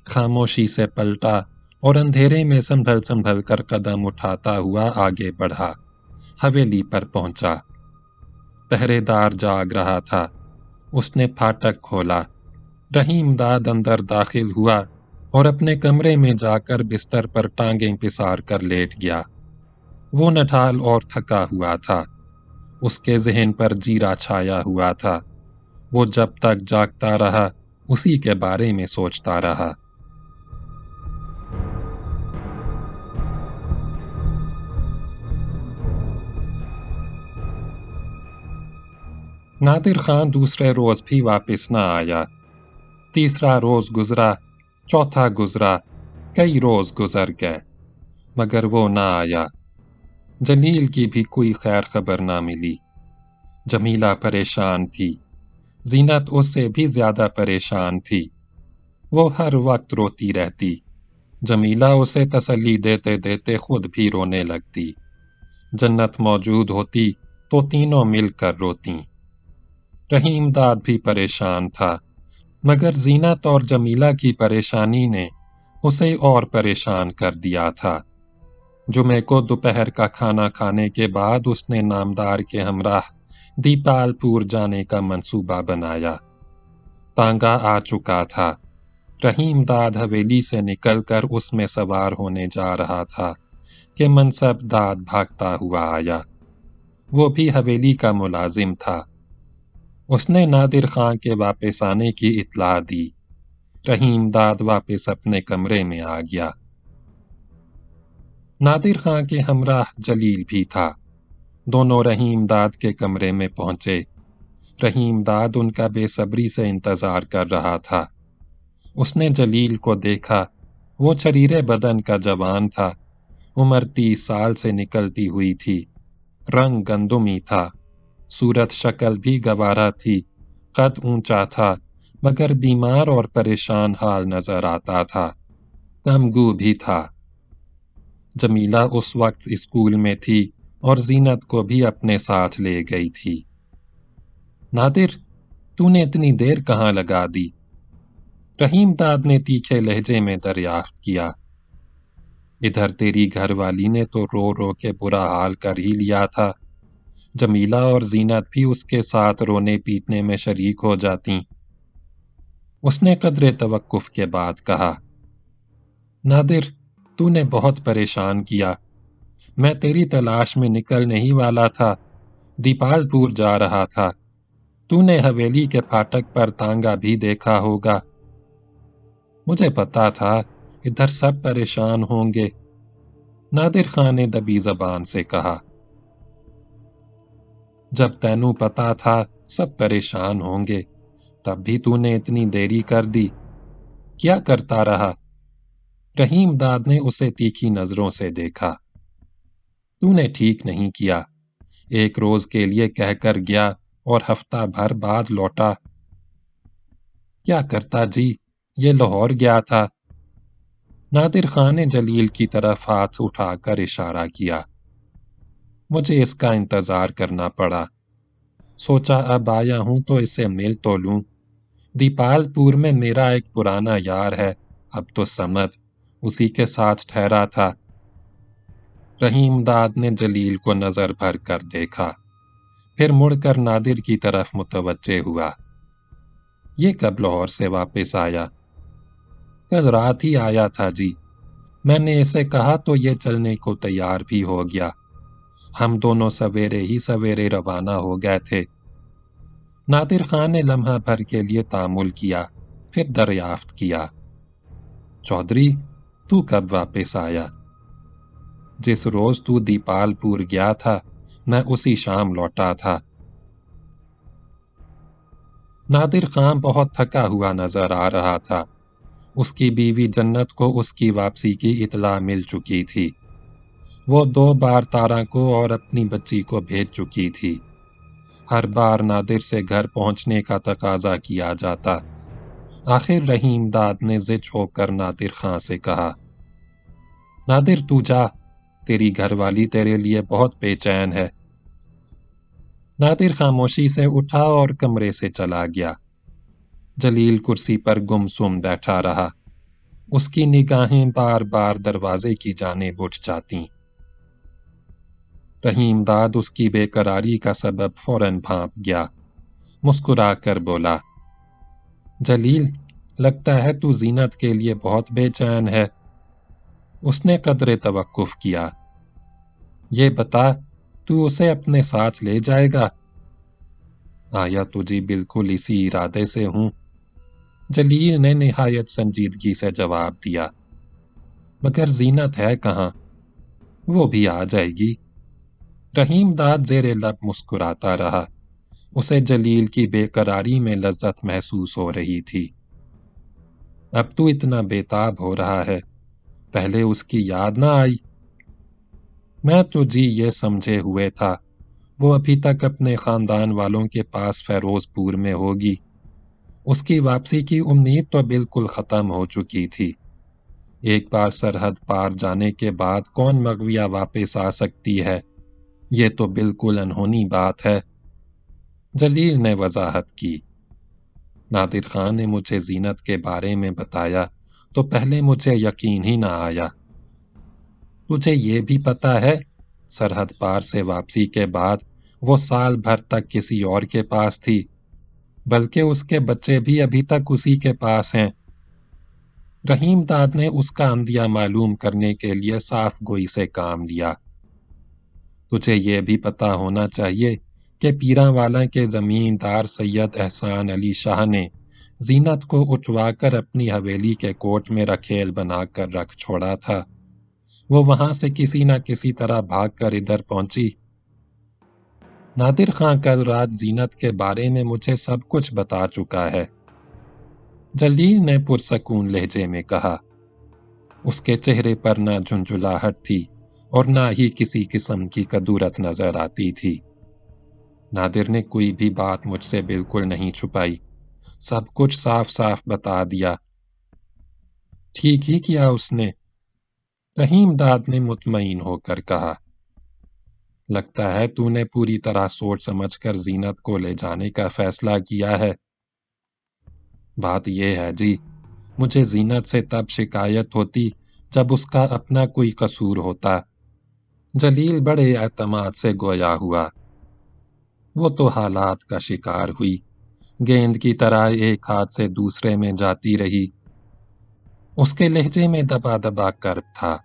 خاموشی سے پلٹا اور اندھیرے میں سنبھل سنبھل کر قدم اٹھاتا ہوا آگے بڑھا، حویلی پر پہنچا۔ پہرے دار جاگ رہا تھا، اس نے پھاٹک کھولا۔ رحیم داد اندر داخل ہوا اور اپنے کمرے میں جا کر بستر پر ٹانگیں پسار کر لیٹ گیا۔ وہ نڈھال اور تھکا ہوا تھا، اس کے ذہن پر جیرا چھایا ہوا تھا۔ وہ جب تک جاگتا رہا اسی کے بارے میں سوچتا رہا۔ نادر خان دوسرے روز بھی واپس نہ آیا۔ تیسرا روز گزرا، چوتھا گزرا، کئی روز گزر گئے، مگر وہ نہ آیا۔ جلیل کی بھی کوئی خیر خبر نہ ملی۔ جمیلہ پریشان تھی، زینت اس سے بھی زیادہ پریشان تھی۔ وہ ہر وقت روتی رہتی، جمیلہ اسے تسلی دیتے دیتے خود بھی رونے لگتی۔ جنت موجود ہوتی تو تینوں مل کر روتیں۔ رحیم داد بھی پریشان تھا، مگر زینت اور جمیلہ کی پریشانی نے اسے اور پریشان کر دیا تھا۔ جمعے کو دوپہر کا کھانا کھانے کے بعد اس نے نامدار کے ہمراہ دیپال پور جانے کا منصوبہ بنایا۔ تانگا آ چکا تھا۔ رحیم داد حویلی سے نکل کر اس میں سوار ہونے جا رہا تھا کہ منصب داد بھاگتا ہوا آیا۔ وہ بھی حویلی کا ملازم تھا۔ اس نے نادر خان کے واپس آنے کی اطلاع دی۔ رحیم داد واپس اپنے کمرے میں آ گیا۔ نادر خان کے ہمراہ جلیل بھی تھا۔ دونوں رحیم داد کے کمرے میں پہنچے۔ رحیم داد ان کا بے صبری سے انتظار کر رہا تھا۔ اس نے جلیل کو دیکھا، وہ چھریرے بدن کا جوان تھا، عمر 30 سال سے نکلتی ہوئی تھی، رنگ گندمی تھا، صورت شکل بھی گوارا تھی، قد اونچا تھا، مگر بیمار اور پریشان حال نظر آتا تھا، کم گو بھی تھا۔ جمیلہ اس وقت اسکول میں تھی اور زینت کو بھی اپنے ساتھ لے گئی تھی۔ نادر، تو نے اتنی دیر کہاں لگا دی؟ رحیم داد نے تیکھے لہجے میں دریافت کیا۔ ادھر تیری گھر والی نے تو رو رو کے برا حال کر ہی لیا تھا، جمیلہ اور زینت بھی اس کے ساتھ رونے پیٹنے میں شریک ہو جاتیں۔ اس نے قدرے توقف کے بعد کہا، نادر، تو نے بہت پریشان کیا، میں تیری تلاش میں نکلنے ہی والا تھا، دیپال پور جا رہا تھا، تو نے حویلی کے پھاٹک پر تانگا بھی دیکھا ہوگا۔ مجھے پتا تھا ادھر سب پریشان ہوں گے، نادر خان نے دبی زبان سے کہا۔ جب تینوں پتا تھا سب پریشان ہوں گے تب بھی تو نے اتنی دیری کر دی، کیا کرتا رہا؟ رحیم داد نے اسے تیکھی نظروں سے دیکھا۔ تو نے ٹھیک نہیں کیا، ایک روز کے لیے کہہ کر گیا اور ہفتہ بھر بعد لوٹا۔ کیا کرتا جی، یہ لاہور گیا تھا۔ نادر خان نے جلیل کی طرف ہاتھ اٹھا کر اشارہ کیا۔ مجھے اس کا انتظار کرنا پڑا، سوچا اب آیا ہوں تو اسے مل تو لوں۔ دیپال پور میں میرا ایک پرانا یار ہے، اب تو سمجھ اسی کے ساتھ ٹھہرا تھا۔ رحیم داد نے جلیل کو نظر بھر کر دیکھا، پھر مڑ کر نادر کی طرف متوجہ ہوا۔ یہ کب لاہور سے واپس آیا؟ کل رات ہی آیا تھا جی، میں نے اسے کہا تو یہ چلنے کو تیار بھی ہو گیا۔ ہم دونوں سویرے ہی سویرے روانہ ہو گئے تھے۔ نادر خان نے لمحہ بھر کے لیے تامل کیا، پھر دریافت کیا، چودھری تو کب واپس آیا؟ جس روز تو دیپال پور گیا تھا میں اسی شام لوٹا تھا۔ نادر خان بہت تھکا ہوا نظر آ رہا تھا۔ اس کی بیوی جنت کو اس کی واپسی کی اطلاع مل چکی تھی۔ وہ 2 بار تارا کو اور اپنی بچی کو بھیج چکی تھی۔ ہر بار نادر سے گھر پہنچنے کا تقاضا کیا جاتا۔ آخر رحیم داد نے ضد ہو کر نادر خان سے کہا، نادر تو جا، تیری گھر والی تیرے لیے بہت بے چین ہے۔ نادر خاموشی سے اٹھا اور کمرے سے چلا گیا۔ جلیل کرسی پر گمسم بیٹھا رہا، اس کی نگاہیں بار بار دروازے کی جانب اٹھ جاتیں۔ رحیم داد اس کی بے قراری کا سبب فوراً بھانپ گیا، مسکرا کر بولا، جلیل لگتا ہے تو زینت کے لیے بہت بے چین ہے۔ اس نے قدرے توقف کیا۔ یہ بتا تو اسے اپنے ساتھ لے جائے گا؟ آیا تجھے بالکل اسی ارادے سے ہوں، جلیل نے نہایت سنجیدگی سے جواب دیا، مگر زینت ہے کہاں؟ وہ بھی آ جائے گی۔ رحیم داد زیر لب مسکراتا رہا، اسے جلیل کی بے قراری میں لذت محسوس ہو رہی تھی۔ اب تو اتنا بےتاب ہو رہا ہے، پہلے اس کی یاد نہ آئی؟ میں تو جی یہ سمجھے ہوئے تھا وہ ابھی تک اپنے خاندان والوں کے پاس فیروز پور میں ہوگی۔ اس کی واپسی کی امید تو بالکل ختم ہو چکی تھی۔ ایک بار سرحد پار جانے کے بعد کون مغویہ واپس آ سکتی ہے؟ یہ تو بالکل انہونی بات ہے۔ جلیل نے وضاحت کی، نادر خان نے مجھے زینت کے بارے میں بتایا تو پہلے مجھے یقین ہی نہ آیا۔ تجھے یہ بھی پتا ہے سرحد پار سے واپسی کے بعد وہ سال بھر تک کسی اور کے پاس تھی، بلکہ اس کے بچے بھی ابھی تک اسی کے پاس ہیں۔ رحیم داد نے اس کا اندیہ معلوم کرنے کے لیے صاف گوئی سے کام لیا۔ تجھے یہ بھی پتا ہونا چاہیے کہ پیراں والا کے زمیندار سید احسان علی شاہ نے زینت کو اٹھوا کر اپنی حویلی کے کوٹ میں رکھیل بنا کر رکھ چھوڑا تھا۔ وہ وہاں سے کسی نہ کسی طرح بھاگ کر ادھر پہنچی۔ نادر خان کل رات زینت کے بارے میں مجھے سب کچھ بتا چکا ہے، جلیل نے پرسکون لہجے میں کہا۔ اس کے چہرے پر نہ جھنجھلاہٹ تھی اور نہ ہی کسی قسم کی کدورت نظر آتی تھی۔ نادر نے کوئی بھی بات مجھ سے بالکل نہیں چھپائی، سب کچھ صاف صاف بتا دیا۔ ٹھیک ہی کیا اس نے، رحیم داد نے مطمئن ہو کر کہا۔ لگتا ہے تو نے پوری طرح سوچ سمجھ کر زینت کو لے جانے کا فیصلہ کیا ہے۔ بات یہ ہے جی، مجھے زینت سے تب شکایت ہوتی جب اس کا اپنا کوئی قصور ہوتا۔ جلیل بڑے اعتماد سے گویا ہوا۔ وہ تو حالات کا شکار ہوئی، گیند کی طرح ایک ہاتھ سے دوسرے میں جاتی رہی۔ اس کے لہجے میں دبا دبا کرب تھا۔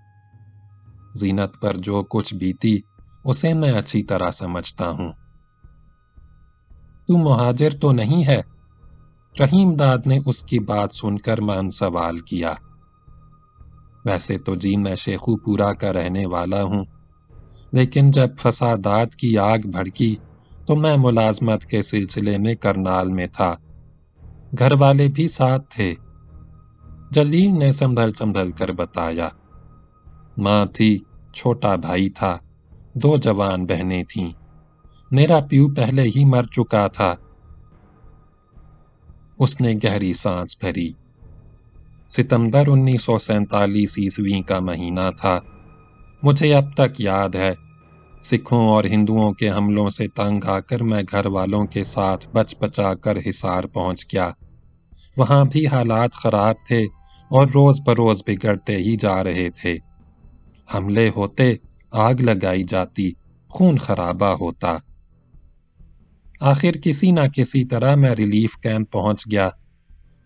زینت پر جو کچھ بیتی اسے میں اچھی طرح سمجھتا ہوں۔ تو مہاجر تو نہیں ہے؟ رحیم داد نے اس کی بات سن کر مان سوال کیا۔ ویسے تو جی میں شیخو پورا کا رہنے والا ہوں، لیکن جب فسادات کی آگ بھڑکی تو میں ملازمت کے سلسلے میں کرنال میں تھا، گھر والے بھی ساتھ تھے۔ جلیل نے سنبھل سنبھل کر بتایا۔ ماں تھی، چھوٹا بھائی تھا، 2 جوان بہنیں تھیں، میرا پیو پہلے ہی مر چکا تھا۔ اس نے گہری سانس بھری۔ ستمبر 1947 کا مہینہ تھا۔ مجھے اب تک یاد ہے، سکھوں اور ہندوؤں کے حملوں سے تنگ آ کر میں گھر والوں کے ساتھ بچ بچا کر حصار پہنچ گیا۔ وہاں بھی حالات خراب تھے اور روز بروز بگڑتے ہی جا رہے تھے۔ حملے ہوتے، آگ لگائی جاتی، خون خرابہ ہوتا۔ آخر کسی نہ کسی طرح میں ریلیف کیمپ پہنچ گیا۔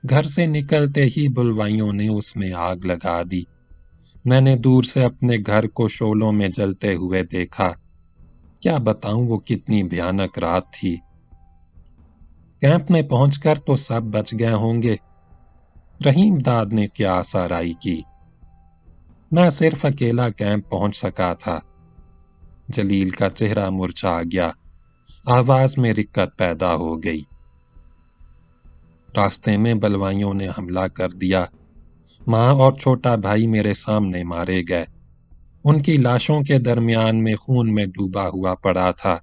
گھر سے نکلتے ہی بلوائیوں نے اس میں آگ لگا دی۔ میں نے دور سے اپنے گھر کو شعلوں میں جلتے ہوئے دیکھا۔ کیا بتاؤں وہ کتنی بھیانک رات تھی۔ کیمپ میں پہنچ کر تو سب بچ گئے ہوں گے، رحیم داد نے کیا آسرائی کی۔ میں صرف اکیلا کیمپ پہنچ سکا تھا۔ جلیل کا چہرہ مرجھا گیا، آواز میں رکت پیدا ہو گئی۔ راستے میں بلوائیوں نے حملہ کر دیا، ماں اور چھوٹا بھائی میرے سامنے مارے گئے۔ ان کی لاشوں کے درمیان میں خون میں ڈوبا ہوا پڑا تھا۔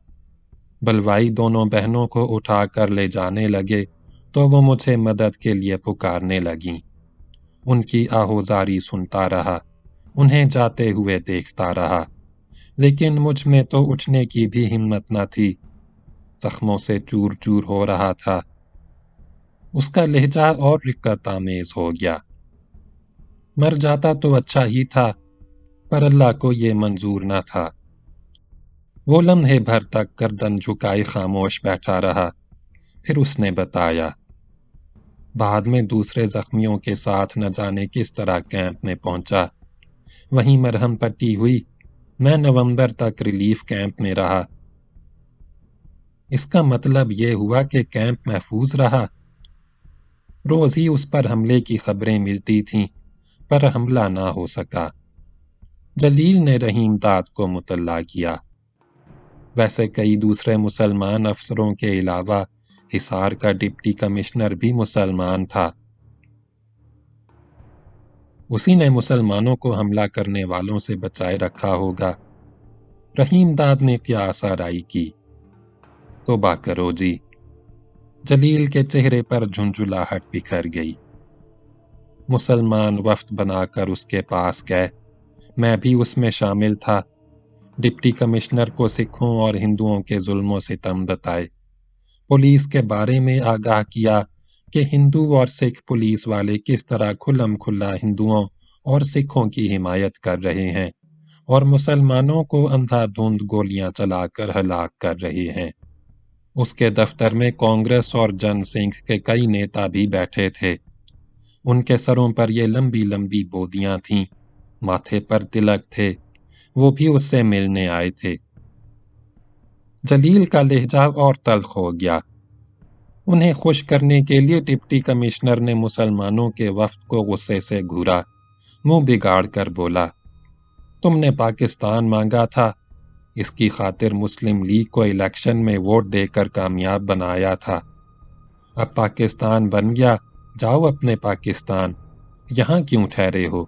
بلوائی دونوں بہنوں کو اٹھا کر لے جانے لگے تو وہ مجھے مدد کے لیے پکارنے لگیں۔ ان کی آہوزاری سنتا رہا، انہیں جاتے ہوئے دیکھتا رہا، لیکن مجھ میں تو اٹھنے کی بھی ہمت نہ تھی، زخموں سے چور چور ہو رہا تھا۔ اس کا لہجہ اور رکت آمیز ہو گیا۔ مر جاتا تو اچھا ہی تھا، پر اللہ کو یہ منظور نہ تھا۔ وہ لمحے بھر تک گردن جھکائے خاموش بیٹھا رہا، پھر اس نے بتایا۔ بعد میں دوسرے زخمیوں کے ساتھ نہ جانے کس طرح کیمپ میں پہنچا، وہیں مرہم پٹی ہوئی، میں نومبر تک ریلیف کیمپ میں رہا۔ اس کا مطلب یہ ہوا کہ کیمپ محفوظ رہا۔ روز ہی اس پر حملے کی خبریں ملتی تھیں، پر حملہ نہ ہو سکا۔ جلیل نے رحیم داد کو مطلع کیا۔ ویسے کئی دوسرے مسلمان افسروں کے علاوہ حصار کا ڈپٹی کمشنر بھی مسلمان تھا۔ اسی نے مسلمانوں کو حملہ کرنے والوں سے بچائے رکھا ہوگا۔ رحیم داد نے کیا آسرائی کی۔ توبہ کرو جی۔ جلیل کے چہرے پر جھنجھلاہٹ بکھر گئی۔ مسلمان وفد بنا کر اس کے پاس گئے، میں بھی اس میں شامل تھا۔ ڈپٹی کمشنر کو سکھوں اور ہندوؤں کے ظلم و ستم بتائے، پولیس کے بارے میں آگاہ کیا کہ ہندو اور سکھ پولیس والے کس طرح کھلم کھلا ہندوؤں اور سکھوں کی حمایت کر رہے ہیں اور مسلمانوں کو اندھا دھند گولیاں چلا کر ہلاک کر رہے ہیں۔ اس کے دفتر میں کانگریس اور جن سنگھ کے کئی نیتا بھی بیٹھے تھے۔ ان کے سروں پر یہ لمبی لمبی بودیاں تھیں، ماتھے پر تلک تھے، وہ بھی اس سے ملنے آئے تھے۔ جلیل کا لہجہ اور تلخ ہو گیا۔ انہیں خوش کرنے کے لیے ڈپٹی کمشنر نے مسلمانوں کے وفد کو غصے سے گھورا، منہ بگاڑ کر بولا، تم نے پاکستان مانگا تھا، اس کی خاطر مسلم لیگ کو الیکشن میں ووٹ دے کر کامیاب بنایا تھا۔ اب پاکستان بن گیا، جاؤ اپنے پاکستان، یہاں کیوں ٹھہرے ہو؟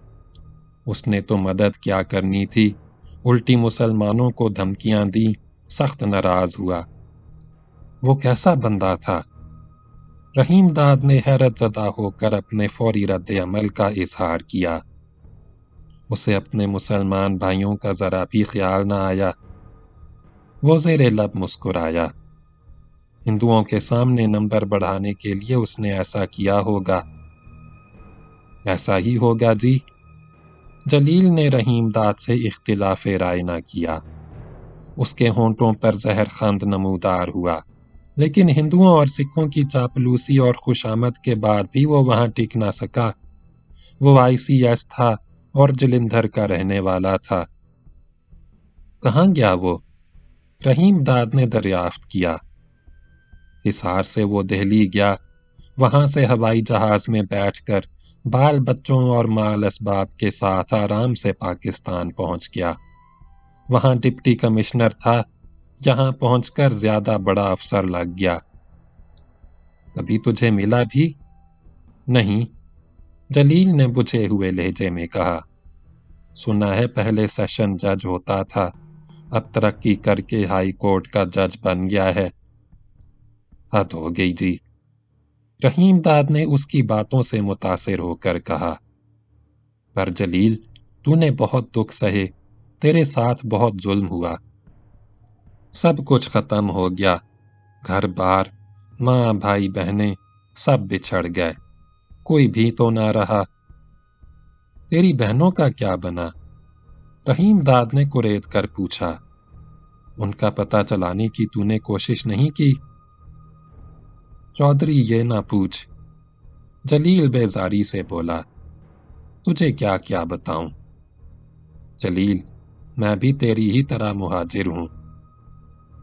اس نے تو مدد کیا کرنی تھی، الٹی مسلمانوں کو دھمکیاں دیں، سخت ناراض ہوا۔ وہ کیسا بندہ تھا؟ رحیم داد نے حیرت زدہ ہو کر اپنے فوری رد عمل کا اظہار کیا۔ اسے اپنے مسلمان بھائیوں کا ذرا بھی خیال نہ آیا۔ وہ زیر لب مسکرایا۔ ہندوؤں کے سامنے نمبر بڑھانے کے لیے اس نے ایسا کیا ہوگا۔ ایسا ہی ہوگا جی۔ جلیل نے رحیم داد سے اختلاف رائے نہ کیا۔ اس کے ہونٹوں پر زہر خند نمودار ہوا، لیکن ہندوؤں اور سکھوں کی چاپلوسی اور خوشامد کے بعد بھی وہ وہاں ٹک نہ سکا۔ وہ ICS تھا اور جلندھر کا رہنے والا تھا۔ کہاں گیا وہ؟ رحیم داد نے دریافت کیا۔ حصار سے وہ دہلی گیا، وہاں سے ہوائی جہاز میں بیٹھ کر بال بچوں اور مال اسباب کے ساتھ آرام سے پاکستان پہنچ گیا۔ وہاں ڈپٹی کمشنر تھا، یہاں پہنچ کر زیادہ بڑا افسر لگ گیا۔ کبھی تجھے ملا بھی؟ نہیں، جلیل نے بجھے ہوئے لہجے میں کہا۔ سنا ہے پہلے سیشن جج ہوتا تھا، اب ترقی کر کے ہائی کورٹ کا جج بن گیا ہے۔ حد ہو گئی جی، رحیم داد نے اس کی باتوں سے متاثر ہو کر کہا۔ پر جلیل، تو نے بہت دکھ سہے، تیرے ساتھ بہت ظلم ہوا۔ سب کچھ ختم ہو گیا، گھر بار، ماں بھائی بہنیں، سب بچھڑ گئے، کوئی بھی تو نہ رہا۔ تیری بہنوں کا کیا بنا؟ رحیم داد نے کرید کر پوچھا۔ ان کا پتہ چلانے کی تو نے کوشش نہیں کی؟ چودھری یہ نہ پوچھ، جلیل بیزاری سے بولا۔ تجھے کیا کیا بتاؤں؟ جلیل، میں بھی تیری ہی طرح مہاجر ہوں۔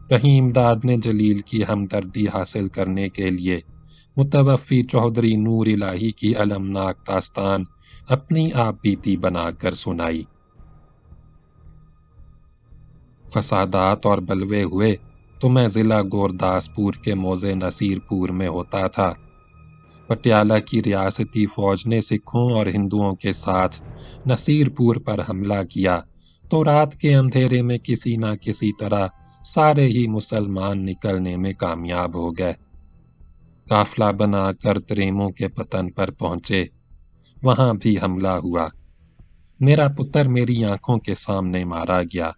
رحیم داد نے جلیل کی ہمدردی حاصل کرنے کے لیے متوفی چودھری نور الہی کی المناک داستان اپنی آپ بیتی بنا کر سنائی۔ فسادات اور بلوے ہوئے تو میں ضلع گورداسپور کے موضع نصیر پور میں ہوتا تھا۔ پٹیالہ کی ریاستی فوج نے سکھوں اور ہندوؤں کے ساتھ نصیر پور پر حملہ کیا تو رات کے اندھیرے میں کسی نہ کسی طرح سارے ہی مسلمان نکلنے میں کامیاب ہو گئے۔ قافلہ بنا کر تریموں کے پتن پر پہنچے، وہاں بھی حملہ ہوا۔ میرا پتر میری آنکھوں کے سامنے مارا گیا،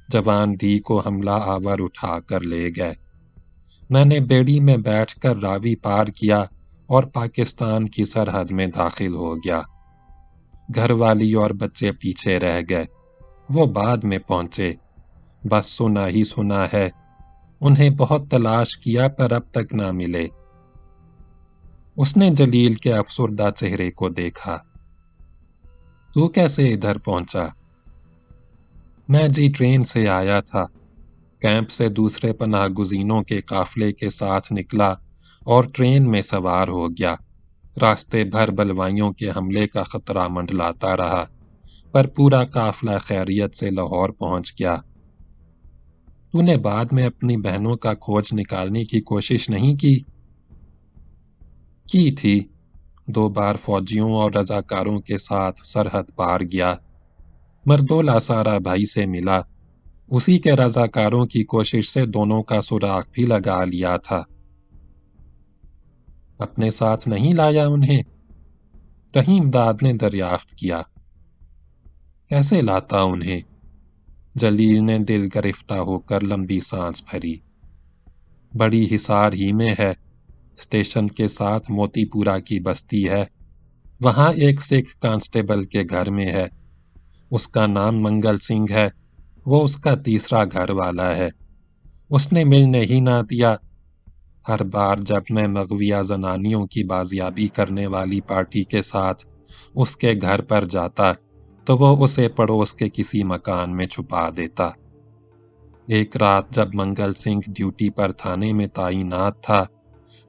جوان دھی کو حملہ آور اٹھا کر لے گئے۔ میں نے بیڑی میں بیٹھ کر راوی پار کیا اور پاکستان کی سرحد میں داخل ہو گیا۔ گھر والی اور بچے پیچھے رہ گئے، وہ بعد میں پہنچے۔ بس سنا ہی سنا ہے، انہیں بہت تلاش کیا پر اب تک نہ ملے۔ اس نے جلیل کے افسردہ چہرے کو دیکھا۔ تو کیسے ادھر پہنچا؟ میں جی ٹرین سے آیا تھا، کیمپ سے دوسرے پناہ گزینوں کے قافلے کے ساتھ نکلا اور ٹرین میں سوار ہو گیا۔ راستے بھر بلوائیوں کے حملے کا خطرہ منڈلاتا رہا، پر پورا قافلہ خیریت سے لاہور پہنچ گیا۔ تو نے بعد میں اپنی بہنوں کا کھوج نکالنے کی کوشش نہیں کی؟ کی تھی، 2 بار فوجیوں اور رضاکاروں کے ساتھ سرحد پار گیا۔ مردولہ سارا بھائی سے ملا، اسی کے رضاکاروں کی کوشش سے دونوں کا سراغ بھی لگا لیا تھا۔ اپنے ساتھ نہیں لایا انہیں؟ رحیم داد نے دریافت کیا۔ کیسے لاتا انہیں؟ جلیل نے دل گرفتہ ہو کر لمبی سانس بھری۔ بڑی حصار ہی میں ہے، اسٹیشن کے ساتھ موتی پورا کی بستی ہے، وہاں ایک سکھ کانسٹیبل کے گھر میں ہے، اس کا نام منگل سنگھ ہے، وہ اس کا تیسرا گھر والا ہے۔ اس نے ملنے ہی نہ دیا۔ ہر بار جب میں مغویہ زنانیوں کی بازیابی کرنے والی پارٹی کے ساتھ اس کے گھر پر جاتا تو وہ اسے پڑوس کے کسی مکان میں چھپا دیتا۔ ایک رات جب منگل سنگھ ڈیوٹی پر تھانے میں تعینات تھا،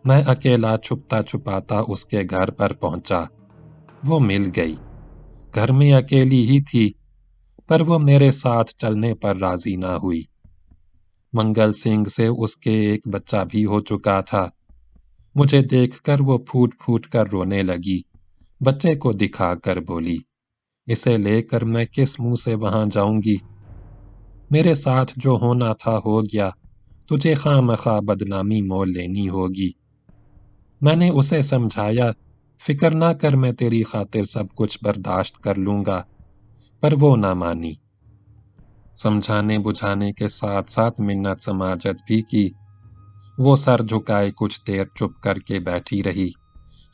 میں اکیلا چھپتا چھپاتا اس کے گھر پر پہنچا۔ وہ مل گئی، گھر میں اکیلی ہی تھی، پر وہ میرے ساتھ چلنے پر راضی نہ ہوئی۔ منگل سنگھ سے اس کے ایک بچہ بھی ہو چکا تھا۔ مجھے دیکھ کر وہ پھوٹ پھوٹ کر رونے لگی، بچے کو دکھا کر بولی، اسے لے کر میں کس منہ سے وہاں جاؤں گی؟ میرے ساتھ جو ہونا تھا ہو گیا، تجھے خواہ مخواہ بدنامی مول لینی ہوگی۔ میں نے اسے سمجھایا، فکر نہ کر، میں تیری خاطر سب کچھ برداشت کر لوں گا، پر وہ نہ مانی۔ سمجھانے بجھانے کے ساتھ ساتھ منت سماجت بھی کی۔ وہ سر جھکائے کچھ دیر چپ کر کے بیٹھی رہی،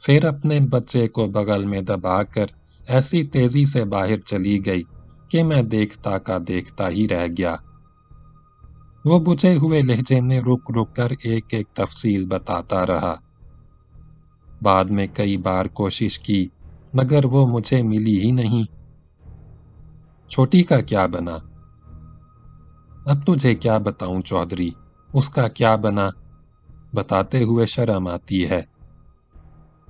پھر اپنے بچے کو بغل میں دبا کر ایسی تیزی سے باہر چلی گئی کہ میں دیکھتا کا دیکھتا ہی رہ گیا۔ وہ بجھے ہوئے لہجے میں رک رک کر ایک ایک تفصیل بتاتا رہا۔ بعد میں کئی بار کوشش کی، مگر وہ مجھے ملی ہی نہیں۔ چھوٹی کا کیا بنا؟ اب تجھے کیا بتاؤں چودھری، اس کا کیا بنا؟ بتاتے ہوئے شرم آتی ہے۔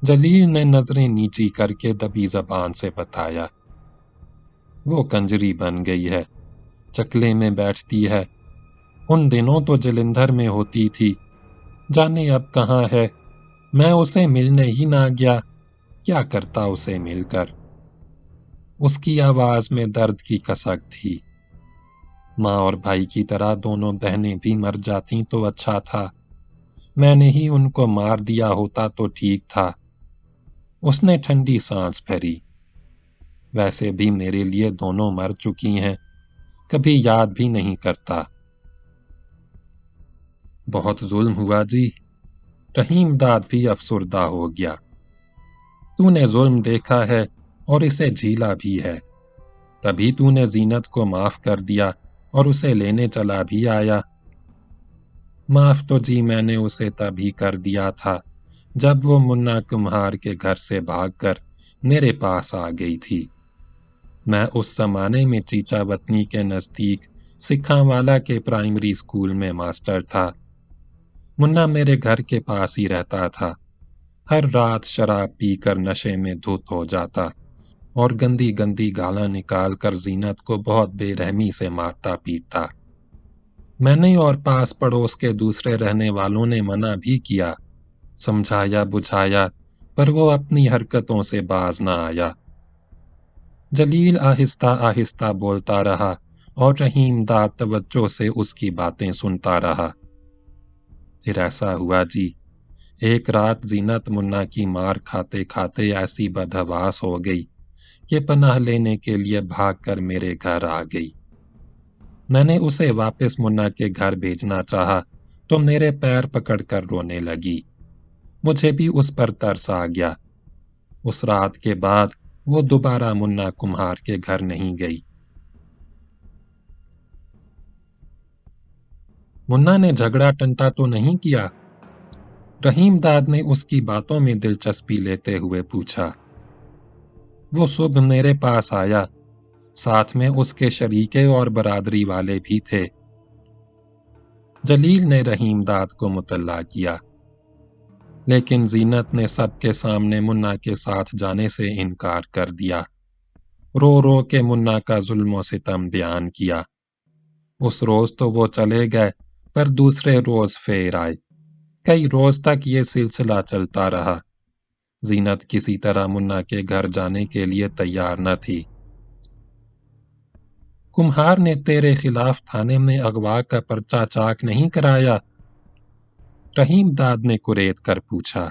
جلیل نے نظریں نیچی کر کے دبی زبان سے بتایا۔ وہ کنجری بن گئی ہے، چکلے میں بیٹھتی ہے، ان دنوں تو جلندھر میں ہوتی تھی، جانے اب کہاں ہے۔ میں اسے ملنے ہی نہ گیا، کیا کرتا اسے مل کر۔ اس کی آواز میں درد کی کسک تھی۔ ماں اور بھائی کی طرح دونوں بہنیں بھی مر جاتی تو اچھا تھا، میں نے ہی ان کو مار دیا ہوتا تو ٹھیک تھا۔ اس نے ٹھنڈی سانس بھری۔ ویسے بھی میرے لیے دونوں مر چکی ہیں، کبھی یاد بھی نہیں کرتا۔ بہت ظلم ہوا جی۔ رحیم داد بھی افسردہ ہو گیا۔ تو نے ظلم دیکھا ہے اور اسے جھیلا بھی ہے، تبھی تو نے زینت کو معاف کر دیا اور اسے لینے چلا بھی آیا۔ معاف تو جی میں نے اسے تبھی کر دیا تھا جب وہ منا کمہار کے گھر سے بھاگ کر میرے پاس آ گئی تھی۔ میں اس زمانے میں چیچا وطنی کے نزدیک سکھاں والا کے پرائمری اسکول میں ماسٹر تھا۔ منا میرے گھر کے پاس ہی رہتا تھا، ہر رات شراب پی کر نشے میں دھت ہو جاتا اور گندی گندی گالاں نکال کر زینت کو بہت بے رحمی سے مارتا پیٹتا۔ میں نے اور پاس پڑوس کے دوسرے رہنے والوں نے منع بھی کیا، سمجھایا بجھایا، پر وہ اپنی حرکتوں سے باز نہ آیا۔ جلیل آہستہ آہستہ بولتا رہا اور رحیم داد توجہ سے اس کی باتیں سنتا رہا۔ پھر ایسا ہوا جی، ایک رات زینت منا کی مار کھاتے کھاتے ایسی بدحواس ہو گئی کہ پناہ لینے کے لیے بھاگ کر میرے گھر آ گئی۔ میں نے اسے واپس منا کے گھر بھیجنا چاہا تو میرے پیر پکڑ کر رونے لگی۔ مجھے بھی اس پر ترس آ گیا۔ اس رات کے بعد وہ دوبارہ منا کمہار کے گھر نہیں گئی۔ منا نے جھگڑا ٹنٹا تو نہیں کیا؟ رحیم داد نے اس کی باتوں میں دلچسپی لیتے ہوئے پوچھا۔ وہ صبح میرے پاس آیا، ساتھ میں اس کے شریکے اور برادری والے بھی تھے۔ جلیل نے رحیم داد کو مطلع کیا، لیکن زینت نے سب کے سامنے منا کے ساتھ جانے سے انکار کر دیا۔ رو رو کے منا کا ظلم و ستم بیان کیا۔ اس روز تو وہ چلے گئے، پر دوسرے روز پھر آئے۔ کئی روز تک یہ سلسلہ چلتا رہا۔ زینت کسی طرح منا کے گھر جانے کے لیے تیار نہ تھی۔ کمہار نے تیرے خلاف تھانے میں اغوا کا پرچہ چاک نہیں کرایا؟ رحیم داد نے کریت کر پوچھا۔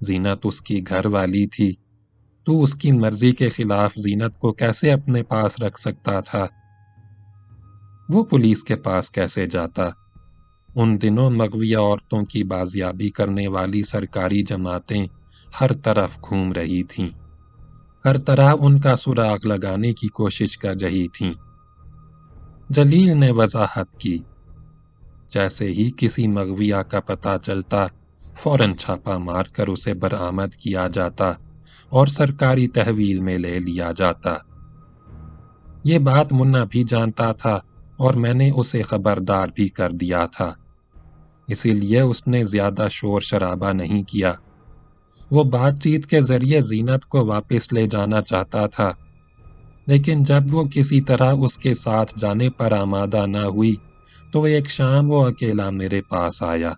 زینت اس کی گھر والی تھی، تو اس کی مرضی کے خلاف زینت کو کیسے اپنے پاس رکھ سکتا تھا؟ وہ پولیس کے پاس کیسے جاتا؟ ان دنوں مغویہ عورتوں کی بازیابی کرنے والی سرکاری جماعتیں ہر طرف گھوم رہی تھیں، ہر طرح ان کا سراغ لگانے کی کوشش کر رہی تھیں۔ جلیل نے وضاحت کی۔ جیسے ہی کسی مغویہ کا پتہ چلتا، فوراً چھاپا مار کر اسے برآمد کیا جاتا اور سرکاری تحویل میں لے لیا جاتا۔ یہ بات منا بھی جانتا تھا اور میں نے اسے خبردار بھی کر دیا تھا، اسی لیے اس نے زیادہ شور شرابہ نہیں کیا۔ وہ بات چیت کے ذریعے زینت کو واپس لے جانا چاہتا تھا، لیکن جب وہ کسی طرح اس کے ساتھ جانے پر آمادہ نہ ہوئی تو ایک شام وہ اکیلا میرے پاس آیا۔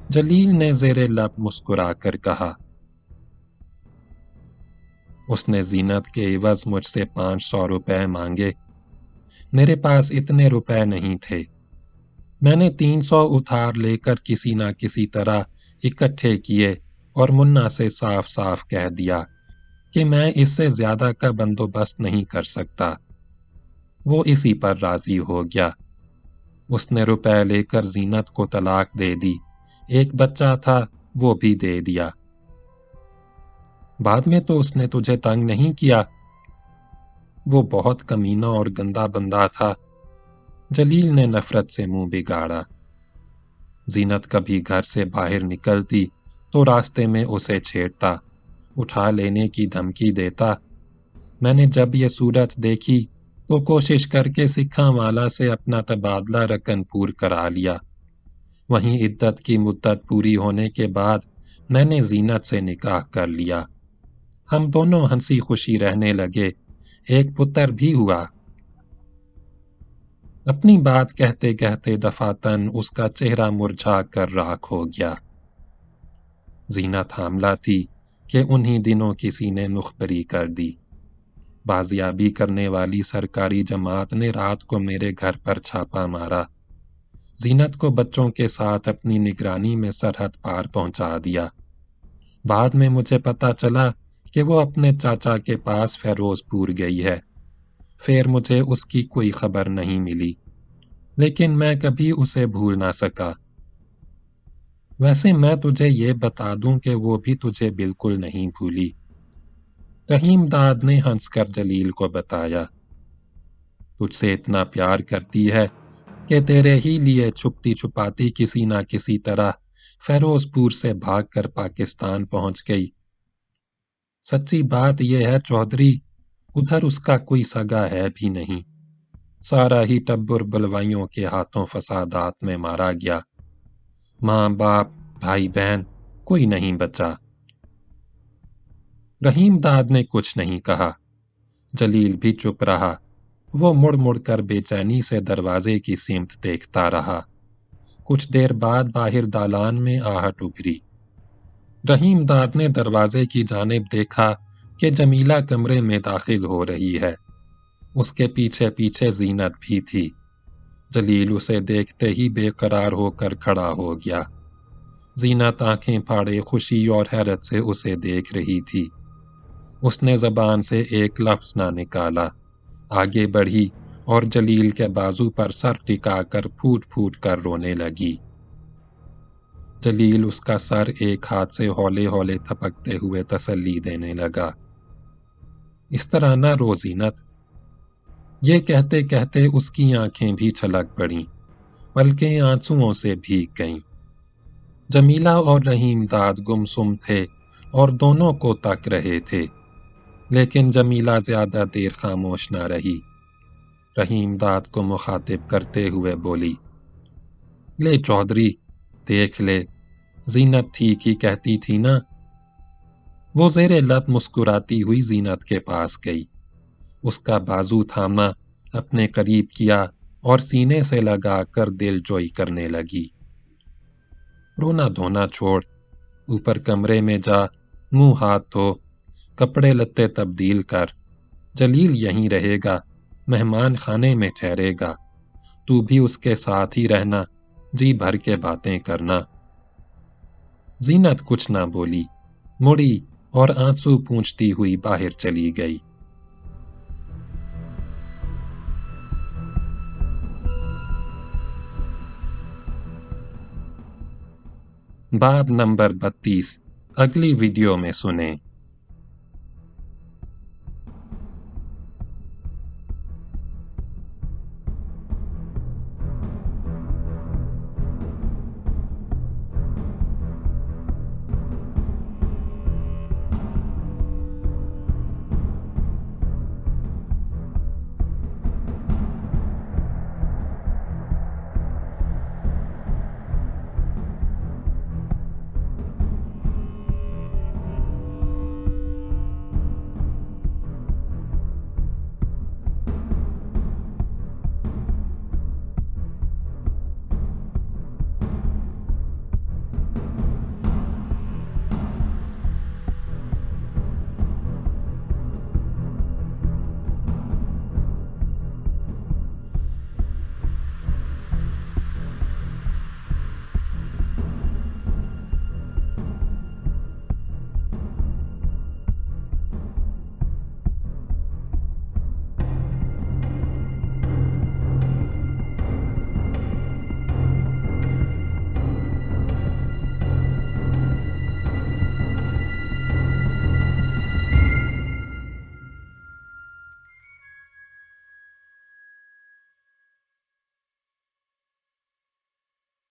جلیل نے زیر لب مسکرا کر کہا۔ اس نے زینت کے عوض مجھ سے 500 روپے مانگے۔ میرے پاس اتنے روپے نہیں تھے۔ میں نے 300 ادھار لے کر کسی نہ کسی طرح اکٹھے کیے اور منا سے صاف صاف کہہ دیا کہ میں اس سے زیادہ کا بندوبست نہیں کر سکتا۔ وہ اسی پر راضی ہو گیا۔ اس نے روپے لے کر زینت کو طلاق دے دی، ایک بچہ تھا وہ بھی دے دیا۔ بعد میں تو اس نے تجھے تنگ نہیں کیا؟ وہ بہت کمینہ اور گندا بندہ تھا۔ جلیل نے نفرت سے منہ بگاڑا۔ زینت کبھی گھر سے باہر نکلتی تو راستے میں اسے چھیڑتا، اٹھا لینے کی دھمکی دیتا۔ میں نے جب یہ صورت دیکھی تو کوشش کر کے سکھاں والا سے اپنا تبادلہ رقم پور کرا لیا۔ وہیں عدت کی مدت پوری ہونے کے بعد میں نے زینت سے نکاح کر لیا۔ ہم دونوں ہنسی خوشی رہنے لگے، ایک پتر بھی ہوا۔ اپنی بات کہتے کہتے دفعتاً اس کا چہرہ مرجھا کر راکھ ہو گیا۔ زینت حاملہ تھی کہ انہی دنوں کسی نے مخبری کر دی۔ بازیابی کرنے والی سرکاری جماعت نے رات کو میرے گھر پر چھاپا مارا۔ زینت کو بچوں کے ساتھ اپنی نگرانی میں سرحد پار پہنچا دیا۔ بعد میں مجھے پتہ چلا کہ وہ اپنے چاچا کے پاس فیروز پور گئی ہے۔ پھر مجھے اس کی کوئی خبر نہیں ملی، لیکن میں کبھی اسے بھول نہ سکا۔ ویسے میں تجھے یہ بتا دوں کہ وہ بھی تجھے بالکل نہیں بھولی۔ رحیم داد نے ہنس کر جلیل کو بتایا، تجھ سے اتنا پیار کرتی ہے کہ تیرے ہی لیے چھپتی چھپاتی کسی نہ کسی طرح فیروز پور سے بھاگ کر پاکستان پہنچ گئی۔ سچی بات یہ ہے چودھری، ادھر اس کا کوئی سگا ہے بھی نہیں۔ سارا ہی ٹبر بلوائیوں کے ہاتھوں فسادات میں مارا گیا۔ ماں باپ بھائی بہن کوئی نہیں بچا۔ رحیم داد نے کچھ نہیں کہا۔ جلیل بھی چپ رہا۔ وہ مڑ مڑ کر بے چینی سے دروازے کی سمت دیکھتا رہا۔ کچھ دیر بعد باہر دالان میں آہٹ ابھری۔ رحیم داد نے دروازے کی جانب دیکھا کہ جمیلہ کمرے میں داخل ہو رہی ہے۔ اس کے پیچھے پیچھے زینت بھی تھی۔ جلیل اسے دیکھتے ہی بے قرار ہو کر کھڑا ہو گیا۔ زینت آنکھیں پھاڑے خوشی اور حیرت سے اسے دیکھ رہی تھی۔ اس نے زبان سے ایک لفظ نہ نکالا، آگے بڑھی اور جلیل کے بازو پر سر ٹکا کر پھوٹ پھوٹ کر رونے لگی۔ جلیل اس کا سر ایک ہاتھ سے ہولے ہولے تھپکتے ہوئے تسلی دینے لگا۔ اس طرح نہ رو زینت۔ یہ کہتے کہتے اس کی آنکھیں بھی چھلک پڑیں، بلکہ آنسوؤں سے بھیگ گئیں۔ جمیلہ اور رحیم داد گمسم تھے اور دونوں کو تک رہے تھے، لیکن جمیلہ زیادہ دیر خاموش نہ رہی۔ رحیم داد کو مخاطب کرتے ہوئے بولی، لے چودھری دیکھ لے، زینت ٹھیک ہی کہتی تھی نا۔ وہ زیر لب مسکراتی ہوئی زینت کے پاس گئی، اس کا بازو تھاما، اپنے قریب کیا اور سینے سے لگا کر دل جوئی کرنے لگی۔ رونا دھونا چھوڑ، اوپر کمرے میں جا، منہ ہاتھ دھو، کپڑے لتے تبدیل کر۔ جلیل یہیں رہے گا، مہمان خانے میں ٹھہرے گا، تو بھی اس کے ساتھ ہی رہنا، جی بھر کے باتیں کرنا۔ زینت کچھ نہ بولی، مڑی اور آنسو پونچھتی ہوئی باہر چلی گئی۔ باب نمبر 32 اگلی ویڈیو میں سنیں۔